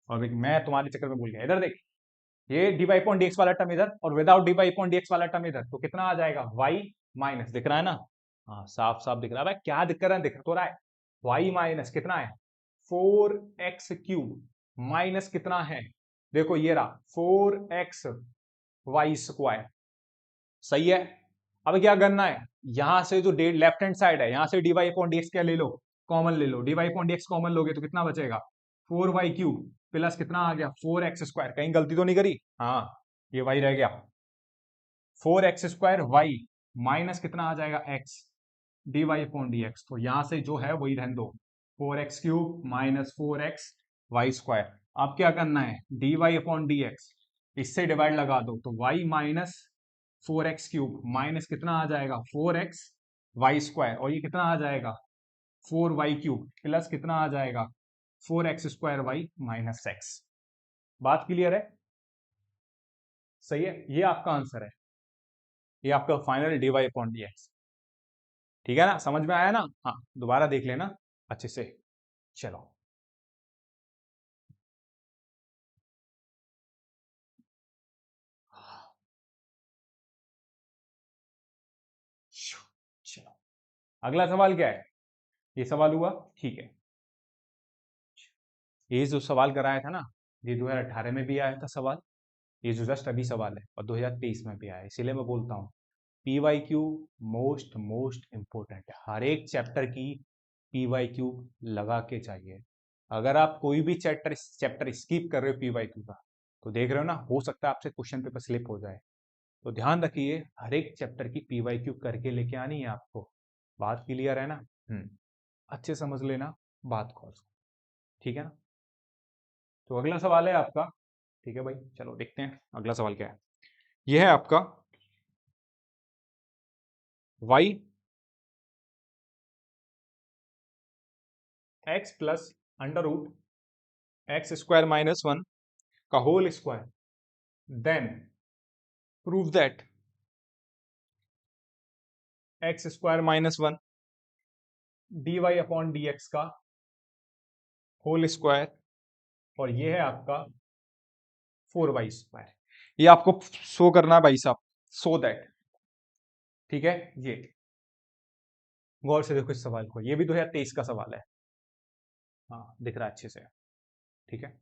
और मैं तुम्हारे चक्कर में भूल गया, इधर देख, ये dy अपॉन dx वाला टर्म इधर और विदाउट dy अपॉन dx वाला टर्म इधर, तो कितना आ जाएगा y माइनस, दिख रहा है ना? हाँ साफ साफ दिख रहा है भाई, क्या दिख रहा है, दिख तो रहा है, y माइनस कितना है 4x³ माइनस कितना है, देखो ये रहा 4xy², सही है? अब क्या करना है, यहां से जो लेफ्ट हैंड साइड है यहां से dy अपॉन dx क्या ले लो, कॉमन ले लो, dy अपॉन dx कॉमन लोगे तो कितना बचेगा 4y³ प्लस कितना आ गया 4x², कहीं गलती तो नहीं करी? हाँ, ये y रह गया 4x² y माइनस कितना आ जाएगा x dy अपॉन dx, तो यहां से जो है वही रहने दो 4x³ माइनस 4xy²। अब क्या करना है dy अपॉन dx, इससे डिवाइड लगा दो तो y माइनस 4x³ माइनस कितना आ जाएगा 4xy², और ये कितना आ जाएगा 4y³ प्लस कितना आ जाएगा 4x² y माइनस x। बात क्लियर है? सही है, ये आपका आंसर है, ये आपका फाइनल dy अपॉन dx, ठीक है ना? समझ में आया ना? हाँ, दोबारा देख लेना अच्छे से। चलो चलो, अगला सवाल क्या है, ये सवाल हुआ, ठीक है? ये जो सवाल कराया था ना, ये 2018 में भी आया था सवाल, ये जो जस्ट अभी सवाल है, और 2023 में भी आया, इसीलिए मैं बोलता हूँ PYQ मोस्ट मोस्ट इंपोर्टेंट है, हर एक चैप्टर की PYQ लगा के चाहिए। अगर आप कोई भी चैप्टर स्किप कर रहे हो PYQ का, तो देख रहे हो ना, हो सकता है आपसे क्वेश्चन पेपर स्लिप हो जाए, तो ध्यान रखिए हर एक चैप्टर की PYQ करके लेके आनी है आपको। बात क्लियर है ना? अच्छे समझ लेना बात को, ठीक है ना? तो अगला सवाल है आपका, ठीक है भाई, चलो देखते हैं अगला सवाल क्या है। यह है आपका y x plus under root x² minus 1 का whole square, then prove that x² minus 1 dy upon dx का होल स्क्वायर, और ये है आपका 4y²। ये आपको शो करना है भाई साहब, सो दैट, ठीक है? ये गौर से देखो इस सवाल को, ये भी 2023 का सवाल है, हाँ दिख रहा है अच्छे से, ठीक है?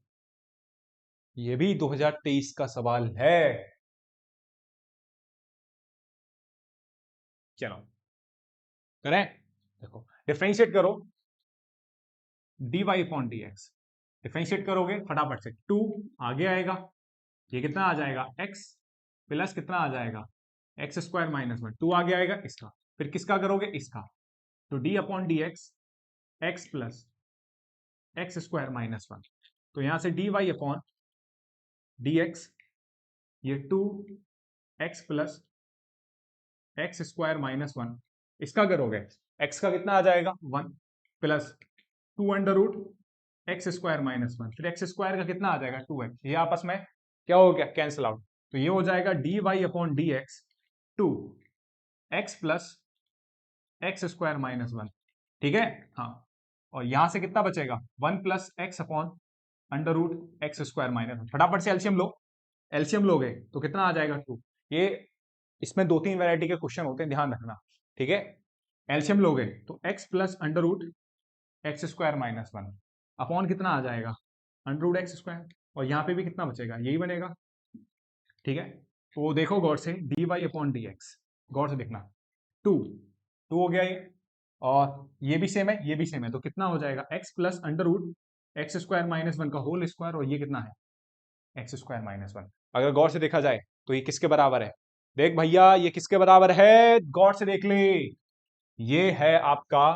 ये भी 2023 का सवाल है। चलो करें, देखो डिफरेंशिएट करो dy अपॉन dx, डिफरेंशिएट करोगे फटाफट से 2 आगे आएगा, ये कितना आ जाएगा x प्लस कितना आ जाएगा x² माइनस 1, 2 आगे आएगा इसका, फिर किसका करोगे इसका, तो d upon dx x plus x² minus 1, तो यहां से dy अपॉन dx, ये 2x प्लस x² माइनस 1, इसका करोगे x का कितना आ जाएगा 1 plus 2 under root x square minus one, फिर एक्स स्क्वायर का कितना आ जाएगा 2x, ये आपस में क्या हो गया, कैंसिल आउट। तो ये हो जाएगा dy upon d x 2x plus x square minus one. ठीक है, हाँ। और यहां से कितना बचेगा, 1 plus x upon under root x square minus one. फटाफट से एलसीएम लो, एलसीएम लोगे तो कितना आ जाएगा 2। ये इसमें 2-3 वैरायटी के क्वेश्चन होते हैं, ध्यान रखना। ठीक है, एलसीएम लोगे तो x plus under root x square minus one upon कितना आ जाएगा, अंडर रूट एक्स स्क्वायर। और यहाँ पे भी कितना बचेगा, यही बनेगा। ठीक है, तो देखो गौर से, d y upon d x, गौर से देखना, 2 2 हो गया ये, और ये भी सेम है, ये भी सेम है, तो कितना हो जाएगा x plus under root x square minus one का होल स्क्वायर, और ये कितना है, एक्स स्क्वायर माइनस वन। अगर गौर से देखा जाए तो ये किसके बराबर है, देख भैया ये किसके बराबर है, गौर से देख ले, ये है आपका,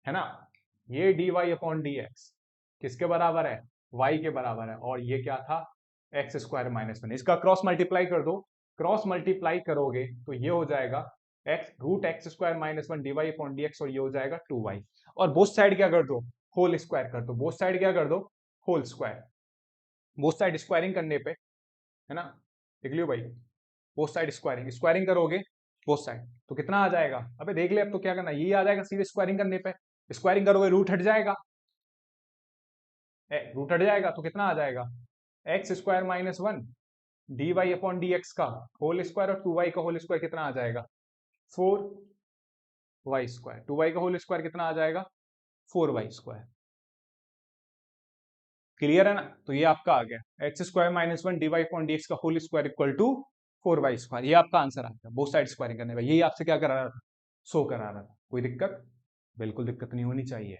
है ना, ये d y upon d x किसके बराबर है, y के बराबर है, और ये क्या था, एक्स स्क्वायर माइनस वन। इसका क्रॉस मल्टीप्लाई कर दो, क्रॉस मल्टीप्लाई करोगे तो ये हो जाएगा x root x square minus one d y upon d x, और ये हो जाएगा 2y। और बोथ साइड क्या कर दो, होल स्क्वायर कर दो, बोथ साइड क्या कर दो, whole square. Both side squaring करने पे, है ना, देख लियो भाई, बोथ साइड स्क्वायरिंग, स्क्वायरिंग करोगे बोथ साइड तो कितना आ जाएगा, अबे देख ले, अब तो क्या करना, यही आ जाएगा सीधे स्क्वायरिंग करने पे। स्क्वायरिंग करोगे रूट हट जाएगा, रूट हट जाएगा तो कितना आ जाएगा, x square minus one d y upon d x का होल स्क्वायर, और 2y का होल स्क्वायर कितना आ जाएगा, 4y स्क्वायर। 2y का होल स्क्वायर कितना आ जाएगा, 4y स्क्वायर। क्लियर है ना, तो ये आपका आ गया x square minus one d y upon d x का whole square equal to 4y square. ये आपका आंसर आ गया, बोथ साइड स्क्वायरिंग करने का। यही आपसे क्या करा रहा था, शो करा रहा था। कोई दिक्कत, बिल्कुल दिक्कत नहीं होनी चाहिए।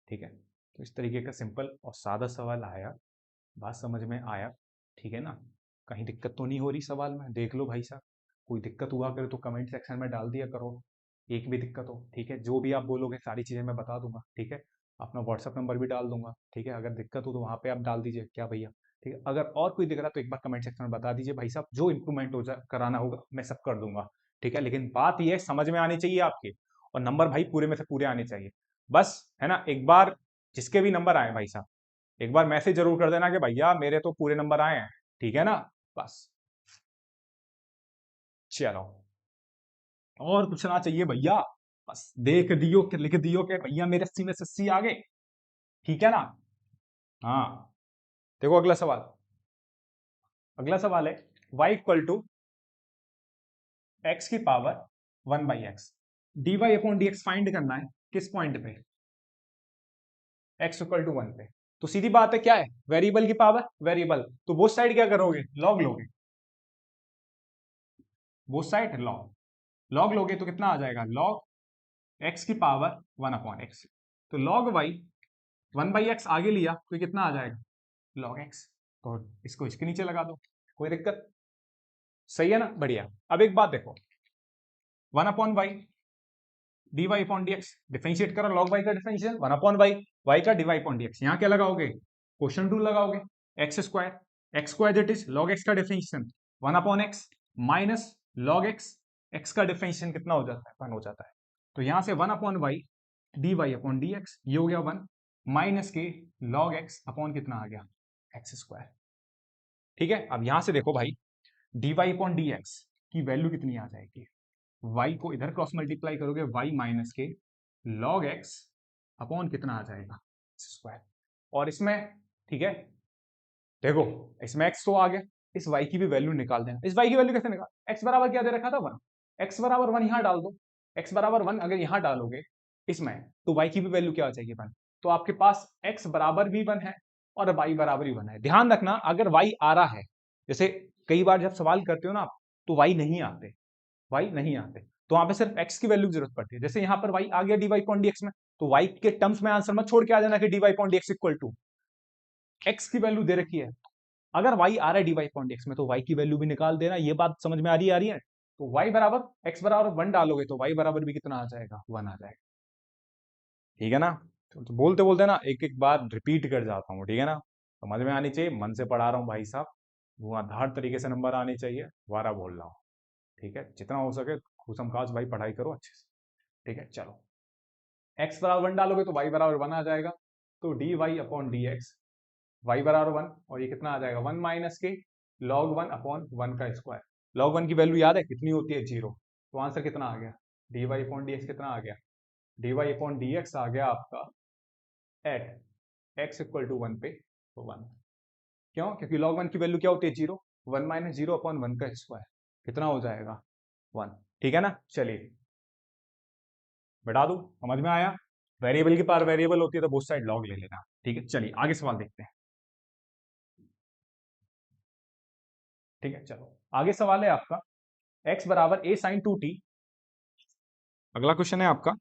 ठीक है, तो इस तरीके का सिंपल और सादा सवाल आया, बात समझ में आया, ठीक है ना, कहीं दिक्कत तो नहीं हो रही सवाल में, देख लो भाई साहब, कोई दिक्कत हुआ करे तो कमेंट सेक्शन में डाल दिया करो, एक भी दिक्कत हो, ठीक है, जो भी आप बोलोगे सारी चीज़ें मैं बता दूंगा। ठीक है, अपना व्हाट्सअप नंबर भी डाल दूंगा। ठीक है, अगर दिक्कत हो तो वहाँ पे आप डाल दीजिए क्या भैया। ठीक है, अगर और कोई दिख रहा तो एक बार कमेंट सेक्शन में बता दीजिए भाई साहब, जो इंप्रूवमेंट हो कराना होगा मैं सब कर दूंगा। ठीक है, लेकिन बात यह समझ में आनी चाहिए आपके, और नंबर भाई पूरे में से पूरे आने चाहिए, बस, है ना। एक बार जिसके भी नंबर आए भाई साहब, एक बार मैसेज जरूर कर देना कि भैया मेरे तो पूरे नंबर आए हैं, ठीक है ना, बस। चलो, और कुछ ना चाहिए भैया, बस देख दियो कि लिख दियो कि भैया मेरे 80 में से 80 आ गए, ठीक है ना। हाँ, देखो अगला सवाल, अगला सवाल है y इक्वल टू एक्स की power 1/x, d y upon d x find करना है, किस पॉइंट पे, x इक्वल टू 1 पे। तो सीधी बात है, क्या है, वेरिएबल की पावर वेरिएबल, तो बोथ साइड क्या करोगे, लॉग लोगे, बोथ साइड लॉग, लॉग लोगे तो कितना आ जाएगा, लॉग एक्स की पावर 1 अपॉन एक्स। तो लॉग वाई 1/x आगे लिया तो ये कितना आ जाएगा, लॉग एक्स। तो इसको इसके नीचे लगा दो, कोई दिक्कत, सही है ना, बढ़िया। अब एक बात देखो, 1 upon y d y upon d x, differentiate करो, लॉग वाई का डिफरेंशियल 1 अपॉन वाई, वाई का d y upon d x. यहाँ क्या लगाओगे, क्वेश्चन रूल लगाओगे, x square that is log x का differential 1 upon x minus log x, x का differential कितना हो जाता है, 1 हो जाता है। तो यहां से 1 upon y d y upon d x, ये हो गया 1 माइनस के लॉग एक्स अपॉन कितना आ गया, एक्स स्क्वायर। ठीक है, अब यहां से देखो भाई, d y upon d x की वैल्यू कितनी आ जाएगी, y को इधर क्रॉस मल्टीप्लाई करोगे, y माइनस के लॉग x अपॉन कितना आ जाएगा, स्क्वायर। और इसमें, ठीक है, देखो इसमें x तो आ गया, इस y की भी वैल्यू निकाल देना। इस y की वैल्यू कैसे निकाल, x बराबर क्या दे रखा था 1, x बराबर 1 यहां डाल दो, x बराबर 1 अगर यहां डालोगे इसमें, तो y की भी वैल्यू क्या आ जाएगी 1। तो आपके पास x बराबर भी 1 है और y बराबर भी 1 है। ध्यान रखना, अगर y आ रहा है, जैसे कई बार जब सवाल करते हो ना आप, तो y नहीं आते, y नहीं आते, तो वहां पे सिर्फ x की वैल्यू की जरूरत पड़ती है। जैसे यहाँ पर y आ गया dy अपॉन dx में, तो y के टर्म्स में आंसर मत छोड़ के आ जाना कि dy upon dx equal to x की वैल्यू दे रखी है, अगर y आ रहा है dy अपॉन dx में तो y की वैल्यू भी निकाल देना। ये बात समझ में आ रही है, तो y बराबर x बराबर 1 डालोगे तो y बराबर भी कितना आ जाएगा, 1 आ जाएगा, ठीक है ना। तो बोलते बोलते ना एक एक बार रिपीट कर जाता हूँ, ठीक है ना, समझ में आनी चाहिए, मन से पढ़ा रहा हूँ भाई साहब, वो आधार तरीके से नंबर आने चाहिए, दोबारा बोल रहा हूँ, ठीक है, जितना हो सके खुशमखास भाई पढ़ाई करो अच्छे से, ठीक है। चलो, x बराबर 1 डालोगे तो y बराबर 1 आ जाएगा, तो dy upon d x, y बराबर 1, और ये कितना आ जाएगा 1 माइनस के log 1 अपॉन 1 का स्क्वायर। log 1 की वैल्यू याद है कितनी होती है, 0। तो आंसर कितना आ गया, dy अपॉन डी एक्स कितना आ गया, dy अपॉन डी एक्स आ गया आपका एट x इक्वल टू 1 पे तो 1। क्यों, क्योंकि log 1 की वैल्यू क्या होती है 0, 1 माइनस 0 अपॉन 1 का स्क्वायर कितना हो जाएगा 1। ठीक है ना, चलिए बता दूं, समझ में आया। वेरिएबल की पावर वेरिएबल होती है तो बोथ साइड लॉग ले लेना। ठीक है, चलिए आगे सवाल देखते हैं। ठीक है, चलो आगे सवाल है आपका x बराबर a साइन 2t। अगला क्वेश्चन है आपका,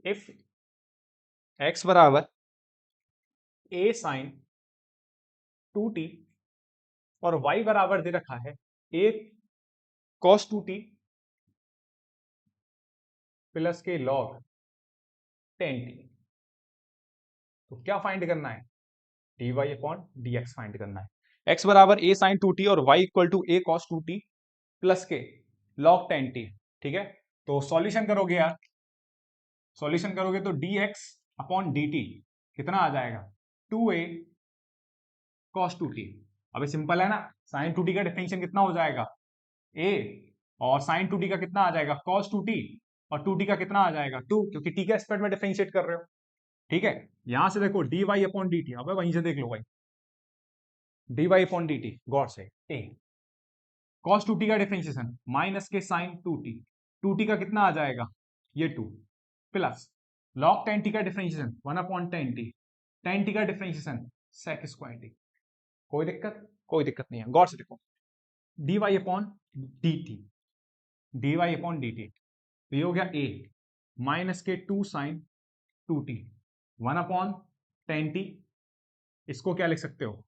इफ x बराबर a साइन 2t और y बराबर दे रखा है a cos 2t प्लस के log 10t, तो क्या फाइंड करना है, dy अपॉन dx फाइंड करना है। x बराबर a साइन 2t और y equal to a cos 2t plus के log 10t। ठीक है, तो सॉल्यूशन करोगे यार, सॉल्यूशन करोगे तो dx अपॉन dt कितना आ जाएगा 2a cos 2t। अभी सिंपल है ना, साइन 2t का डिफरेंशियल कितना हो जाएगा a, और साइन 2t का कितना आ जाएगा cos 2t, और 2t का कितना आ जाएगा 2, क्योंकि t के एस्पेक्ट में डिफरेंशिएट कर रहे हो। ठीक है, यहां से देखो dy अपॉन dt, अब वहीं से देख लो भाई, dy अपॉन dt गौर से, a cos 2t का डिफरेंशिएशन माइनस के साइन 2t, 2t का कितना आ जाएगा ये 2, प्लस log 10t का डिफरेंशिएशन 1 अपॉन 10t, 10t का डिफरेंशिएशन sec स्क्वायर t। कोई दिक्कत, कोई दिक्कत नहीं है, गौर से देखो dy upon dt, dy upon dt, तो ये हो गया a माइनस के 2 साइन 2t 1 अपॉन 10t, इसको क्या लिख सकते हो,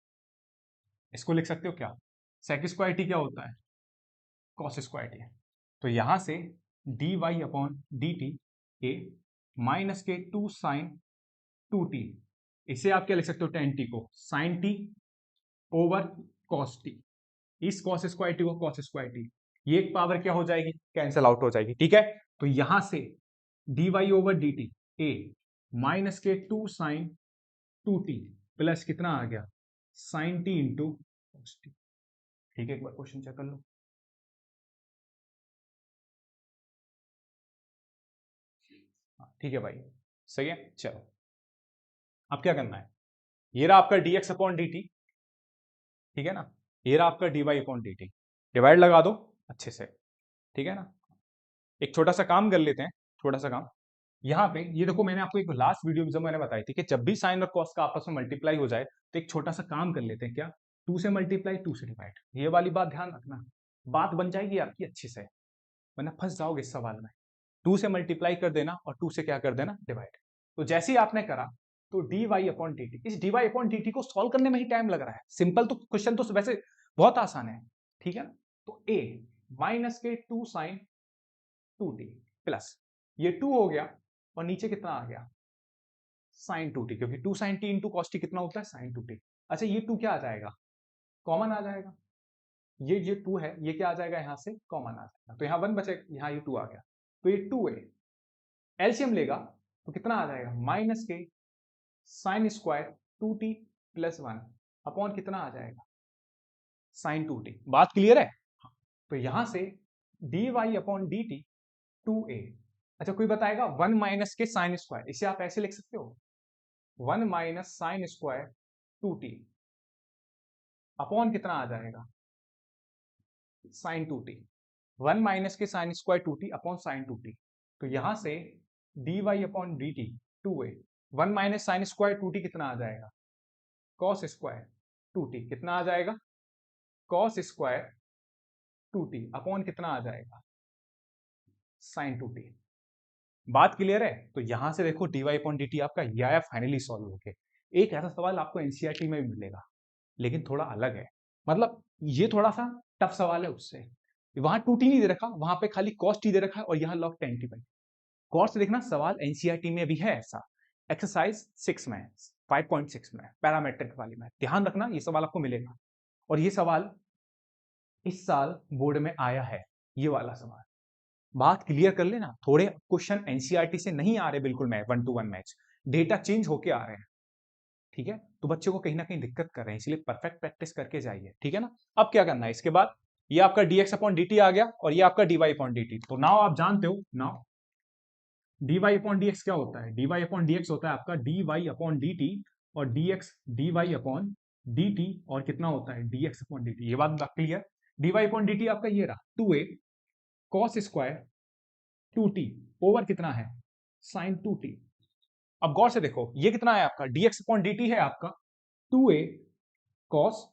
इसको लिख सकते हो क्या, sec स्क्वायर t क्या होता है cos स्क्वायर t। तो यहां से dy upon dt a minus के 2 साइन 2t, इसे आप क्या लिख सकते हो 10t को sine t over cos t, इस cos स्क्वायर t को cos स्क्वायर t, ये एक पावर क्या हो जाएगी, कैंसिल आउट हो जाएगी। ठीक है, तो यहां से dy over dt a minus के 2 साइन 2t प्लस कितना आ गया sine t into cos t। ठीक है, एक बार क्वेश्चन चेक कर लो। ठीक है भाई, सही है, चलो अब क्या करना है, ये रहा आपका dx अपॉन dt। ठीक है ना, ये रहा आपका dy अपॉन dt, डिवाइड लगा दो अच्छे से। ठीक है ना, एक छोटा सा काम कर लेते हैं, छोटा सा काम, यहाँ पे ये देखो मैंने आपको एक लास्ट वीडियो में जब मैंने बताई थी कि जब भी साइन और कॉस का आपस में मल्टीप्लाई हो जाए तो एक छोटा सा काम कर लेते हैं, क्या 2 से मल्टीप्लाई 2 से डिवाइड, ये वाली बात ध्यान रखना, बात बन जाएगी आपकी अच्छे से, वरना फंस जाओगे इस सवाल में। 2 से मल्टीप्लाई कर देना और 2 से क्या कर देना डिवाइड। तो जैसे ही आपने करा तो dy अपॉन dt, इस dy अपॉन dt को सॉल्व करने में ही टाइम लग रहा है, सिंपल तो क्वेश्चन तो वैसे बहुत आसान है। ठीक है ना, तो a माइनस के 2 साइन 2t प्लस ये 2 हो गया और नीचे कितना आ गया साइन 2t, क्योंकि 2 sine t into cos t कितना होता है साइन 2t। अच्छा ये 2 क्या आ जाएगा, कॉमन आ जाएगा, ये 2 है ये क्या आ जाएगा यहाँ से कॉमन आ जाएगा, तो यहाँ 1 बचेगा, यहाँ ये 2 आ गया, तो ये 2 है, एलसीएम लेगा तो कितना आ जाएगा माइनस के sine square 2t plus 1 upon कितना आ जाएगा साइन 2t। बात क्लियर है, तो यहां से dy अपॉन dt 2a। अच्छा कोई बताएगा 1 माइनस के साइन स्क्वायर, इसे आप ऐसे लिख सकते हो 1 minus sine square 2t upon कितना आ जाएगा साइन 2t, 1 माइनस के sine square 2t upon sine 2t, तो यहां से dy upon dt 2a, 1 minus sine square 2t कितना आ जाएगा cos स्क्वायर 2t कितना आ जाएगा cos स्क्वायर 2t अपॉन कितना आ जाएगा साइन 2t। बात क्लियर है, तो यहां से देखो dy अपॉन dt आपका ये आया फाइनली सॉल्व होके। एक ऐसा सवाल आपको एनसीईआरटी में भी मिलेगा लेकिन थोड़ा अलग है, मतलब ये थोड़ा सा टफ सवाल है उससे, वहां 2t नहीं दे रखा, वहां पे खाली cos t दे रखा है और यहाँ log 10t भाई। गौर से देखना सवाल एनसीईआरटी में भी है ऐसा, एक्सरसाइज 6 में 5.6 में पैरामेट्रिक वाली में, ध्यान रखना ये सवाल आपको मिलेगा, और ये सवाल इस साल बोर्ड में आया है, ये वाला सवाल बात क्लियर कर लेना, थोड़े क्वेश्चन एनसीईआरटी से नहीं आ रहे बिल्कुल, मैं 1-to-1 मैच, डेटा चेंज होके आ रहे हैं, ठीक है। तो बच्चों को कहीं ना कहीं दिक्कत कर रहे हैं, इसलिए परफेक्ट प्रैक्टिस करके जाइए, ठीक है ना। अब क्या करना है इसके बाद, ये आपका dx अपॉन dt आ गया और ये आपका dy अपॉन dt। तो नाउ आप जानते हो, नाउ dy अपॉन dx क्या होता है, dy अपॉन dx होता है आपका dy अपॉन dt, और dx dy अपॉन dt, और कितना होता है dx अपॉन dt। ये बात क्लियर। dy अपॉन dt आपका ये रहा 2a cos square 2t over कितना है साइन 2t। अब गौर से देखो, ये कितना है आपका dx अपॉन dt है आपका 2a cos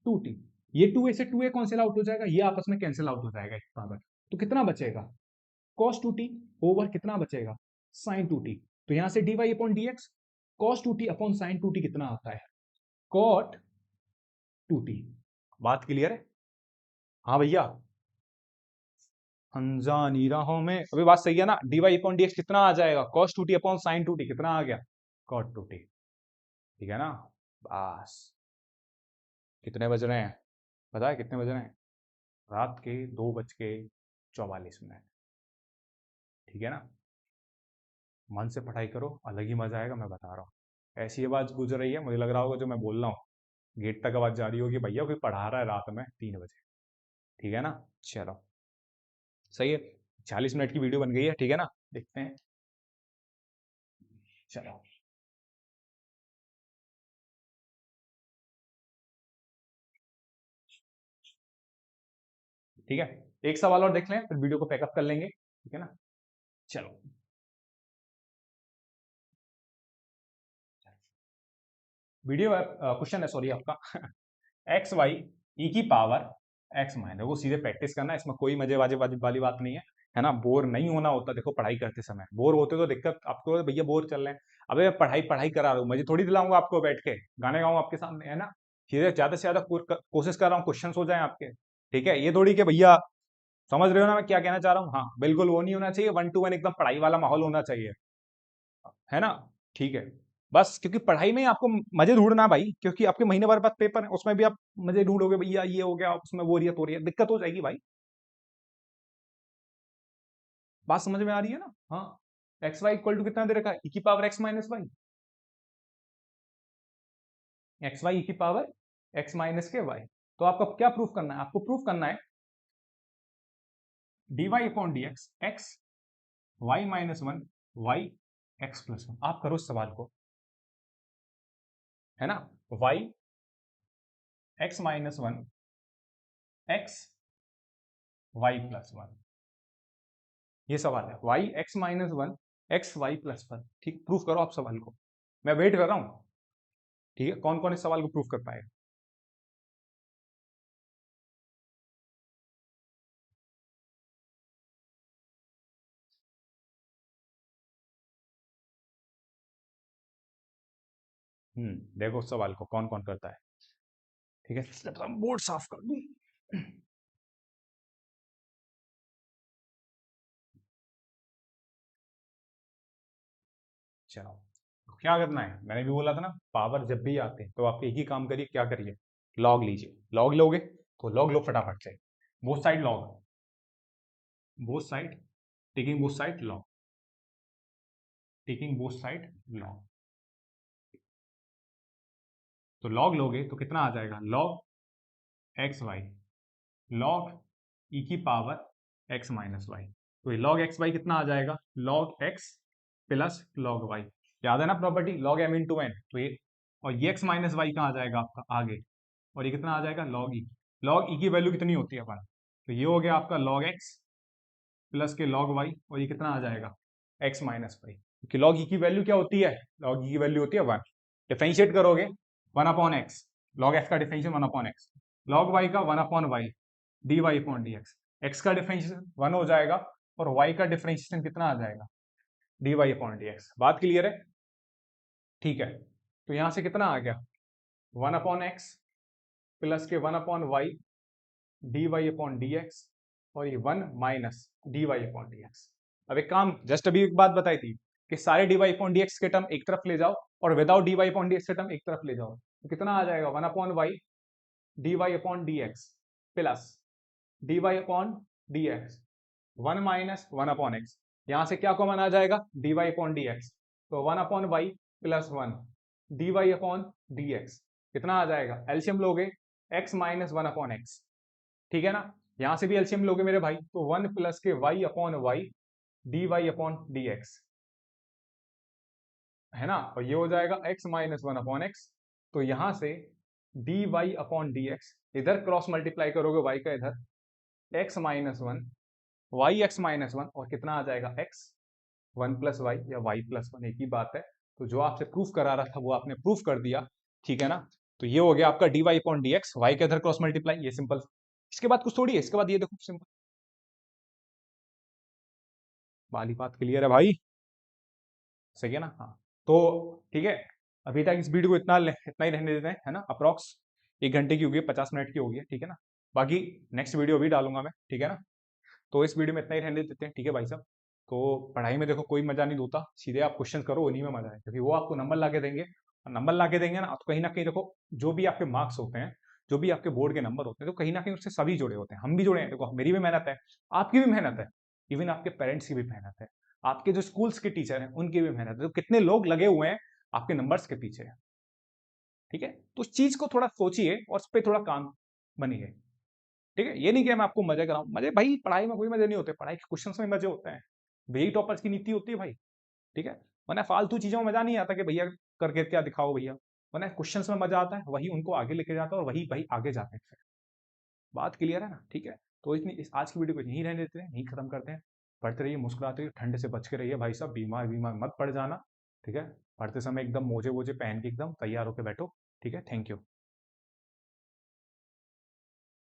2t। ये 2a से 2a कैंसिल आउट हो जाएगा, ये आपस में कैंसिल आउट हो जाएगा एक बराबर। तो कितना बचेगा cos 2t ओवर कितना बचेगा sin 2t। तो यहां से dy upon dx cos 2t upon sin 2t कितना आता है cot 2t। बात क्लियर है? हाँ भैया, अनजानी राहों में, अभी बात सही है ना। dy अपॉन dx कितना आ जाएगा cos 2t upon sin 2t, कितना आ गया cot 2t, ठीक है ना। बस, कितने बज रहे हैं पता है, कितने बज रहे हैं, रात के 2:44। ठीक है ना। मन से पढ़ाई करो, अलग ही मजा आएगा, मैं बता रहा हूँ। ऐसी आवाज गुजर रही है, मुझे लग रहा होगा जो मैं बोल रहा हूँ गेट तक आवाज जा रही होगी, भैया कोई पढ़ा रहा है रात में 3 बजे, ठीक है ना। चलो सही है, 40 मिनट की वीडियो बन गई है, ठीक है ना। देखते हैं, चलो ठीक है, एक सवाल और देख लें फिर वीडियो को पैकअप कर लेंगे, ठीक है ना। चलो, वीडियो क्वेश्चन है सॉरी आपका एक्स वाई ई की पावर एक्स माइनस, वो सीधे प्रैक्टिस करना है, इसमें कोई मजे वाजे वाली बात नहीं है ना। बोर नहीं होना होता, देखो पढ़ाई करते समय बोर होते तो दिक्कत आपको, भैया बोर चल रहे हैं, अबे मैं पढ़ाई पढ़ाई करा रहा हूँ, मजे थोड़ी दिलाऊंगा आपको बैठ के, गाने गाऊं आपके सामने, है ना। सीधे ज्यादा से ज्यादा कोशिश कर रहा हूँ क्वेश्चन हो जाए आपके, ठीक है। ये थोड़ी कि भैया, समझ रहे हो ना मैं क्या कहना चाह रहा हूँ, हाँ बिल्कुल वो नहीं होना चाहिए, 1-to-1 एकदम पढ़ाई वाला माहौल होना चाहिए, है ना। ठीक है, बस क्योंकि पढ़ाई में आपको मजे ढूंढना भाई, क्योंकि आपके महीने भर बाद पेपर है, उसमें भी आप मजे ढूंढोगे भैया, ये हो गया उसमें बोरियत हो रही है, दिक्कत हो जाएगी भाई। बात समझ में आ रही है ना। हाँ, एक्स वाई इक्वल टू कितना दे रखा है ई की power x minus y, x y e की पावर एक्स माइनस के वाई। तो आपको क्या प्रूफ करना है, आपको प्रूफ करना है d y upon d x x y minus one y x plus one. आप करो इस सवाल को, है ना। Y x minus one x y plus one, ये सवाल है, y x minus one x y plus one. ठीक, प्रूफ करो आप सवाल को, मैं वेट कर रहा हूं। ठीक है, कौन कौन इस सवाल को प्रूफ कर पाएगा। देखो उस सवाल को कौन कौन करता है, ठीक है। बोर्ड साफ कर दूं, चलो। तो क्या करना है, मैंने भी बोला था ना, पावर जब भी आते हैं तो आप एक ही काम करिए, क्या करिए, लॉग लीजिए। लॉग लोगे तो लॉग लो फटाफट से, both side log, both side, taking both side log, taking both side log. तो लॉग लोगे तो कितना आ जाएगा, लॉग एक्स वाई, लॉग ई की पावर एक्स माइनस वाई। तो ये लॉग एक्स वाई कितना आ जाएगा, log x plus log y. याद है ना property, log m into n. तो ये, और ये एक्स माइनस वाई कहाँ आ जाएगा आपका आगे, और ये कितना आ जाएगा लॉग ई। लॉग ई की वैल्यू कितनी होती है अपन, तो ये हो गया आपका लॉग एक्स प्लस के लॉग वाई, और ये कितना आ जाएगा एक्स माइनस वाई, क्योंकि लॉग ई की वैल्यू क्या होती है, लॉग ई की वैल्यू होती है 1। डिफरेंशिएट करोगे 1/x, लॉग एक्स का डिफरेंशियल 1/x, लॉग वाई का 1/y, d y upon d x. X का डिफरेंशिएशन 1 हो जाएगा, और वाई का डिफरेंशिएशन कितना आ जाएगा, d y upon d x. बात क्लियर है, ठीक है। तो यहां से कितना आ गया 1/x प्लस के 1/y d y upon d x, और ये 1 minus d y upon d x. अब एक काम, जस्ट अभी एक बात बताई थी कि सारे d y upon d x के टर्म एक तरफ ले जाओ, और without d y upon d x के टर्म एक तरफ ले जाओ, तो कितना आ जाएगा 1/y d y upon d x plus d y upon d x, 1 minus 1/x, यहां से क्या कॉमन आ जाएगा, dy अपॉन डी एक्स, तो 1/y plus 1 dy upon d x, कितना आ जाएगा, एलसीएम लोगे x माइनस 1/x, ठीक है ना, यहां से भी एलसीएम लोगे मेरे भाई, तो 1 प्लस के y upon y d y upon d x, है ना, और ये हो जाएगा x माइनस 1/x, तो यहां से d y upon d x, इधर क्रॉस मल्टीप्लाई करोगे y का इधर, x minus 1 y x minus 1, और कितना आ जाएगा x 1 प्लस वाई या y प्लस 1, एक ही बात है। तो जो आपसे प्रूफ करा रहा था वो आपने प्रूफ कर दिया, ठीक है ना, तो ये हो गया आपका d y upon d x, y के इधर क्रॉस मल्टीप्लाई, ये सिंपल। इसके बाद कुछ थोड़ी है, इसके बाद ये देखो सिंपल वाली बात क्लियर है भाई, सही है ना, हाँ। तो ठीक है, अभी तक इस वीडियो को इतना ही रहने देते हैं, है ना, अप्रॉक्स 1 घंटे की होगी, 50 मिनट की होगी, ठीक है ना, बाकी नेक्स्ट वीडियो भी डालूंगा मैं, ठीक है ना। तो इस वीडियो में इतना ही रहने देते हैं, ठीक है भाई साहब। तो पढ़ाई में देखो कोई मजा नहीं होता, सीधे आप क्वेश्चन करो, उन्हीं में मजा है, क्योंकि वो आपको नंबर ला के देंगे, और नंबर ला के देंगे ना, तो कहीं ना कहीं देखो, जो भी आपके मार्क्स होते हैं, जो भी आपके बोर्ड के नंबर होते हैं, तो कहीं ना कहीं उससे सभी जुड़े होते हैं, हम भी जुड़े हैं, देखो मेरी भी मेहनत है, आपकी भी मेहनत है, इवन आपके पेरेंट्स की भी मेहनत है, आपके जो स्कूल्स के टीचर हैं उनकी भी मेहनत है, तो कितने लोग लगे हुए हैं आपके नंबर्स के पीछे, ठीक है। तो उस चीज को थोड़ा सोचिए और उस पर थोड़ा काम बनिए, ठीक है। ये नहीं कि मैं आपको मजे कराऊं, मजे भाई पढ़ाई में कोई मजे नहीं होते, पढ़ाई के क्वेश्चन में मजे होते हैं, यही टॉपर्स की नीति होती है भाई, ठीक है। वरना फालतू चीजों में मजा नहीं आता कि भैया करके क्या दिखाओ भैया, वरना क्वेश्चन में मजा आता है, वही उनको आगे लेके जाता है और वही वही आगे जाते हैं फिर। बात क्लियर है ना, ठीक है। तो इतनी आज की वीडियो को यहीं रहने देते हैं, यहीं खत्म करते हैं। पढ़ते रहिए, मुस्कुराते रहिए, ठंड से बच के रहिए भाई साहब, बीमार बीमार मत पड़ जाना, ठीक है। पढ़ते समय एकदम मोजे वोजे पहन के एकदम तैयार होकर बैठो, ठीक है। Thank you.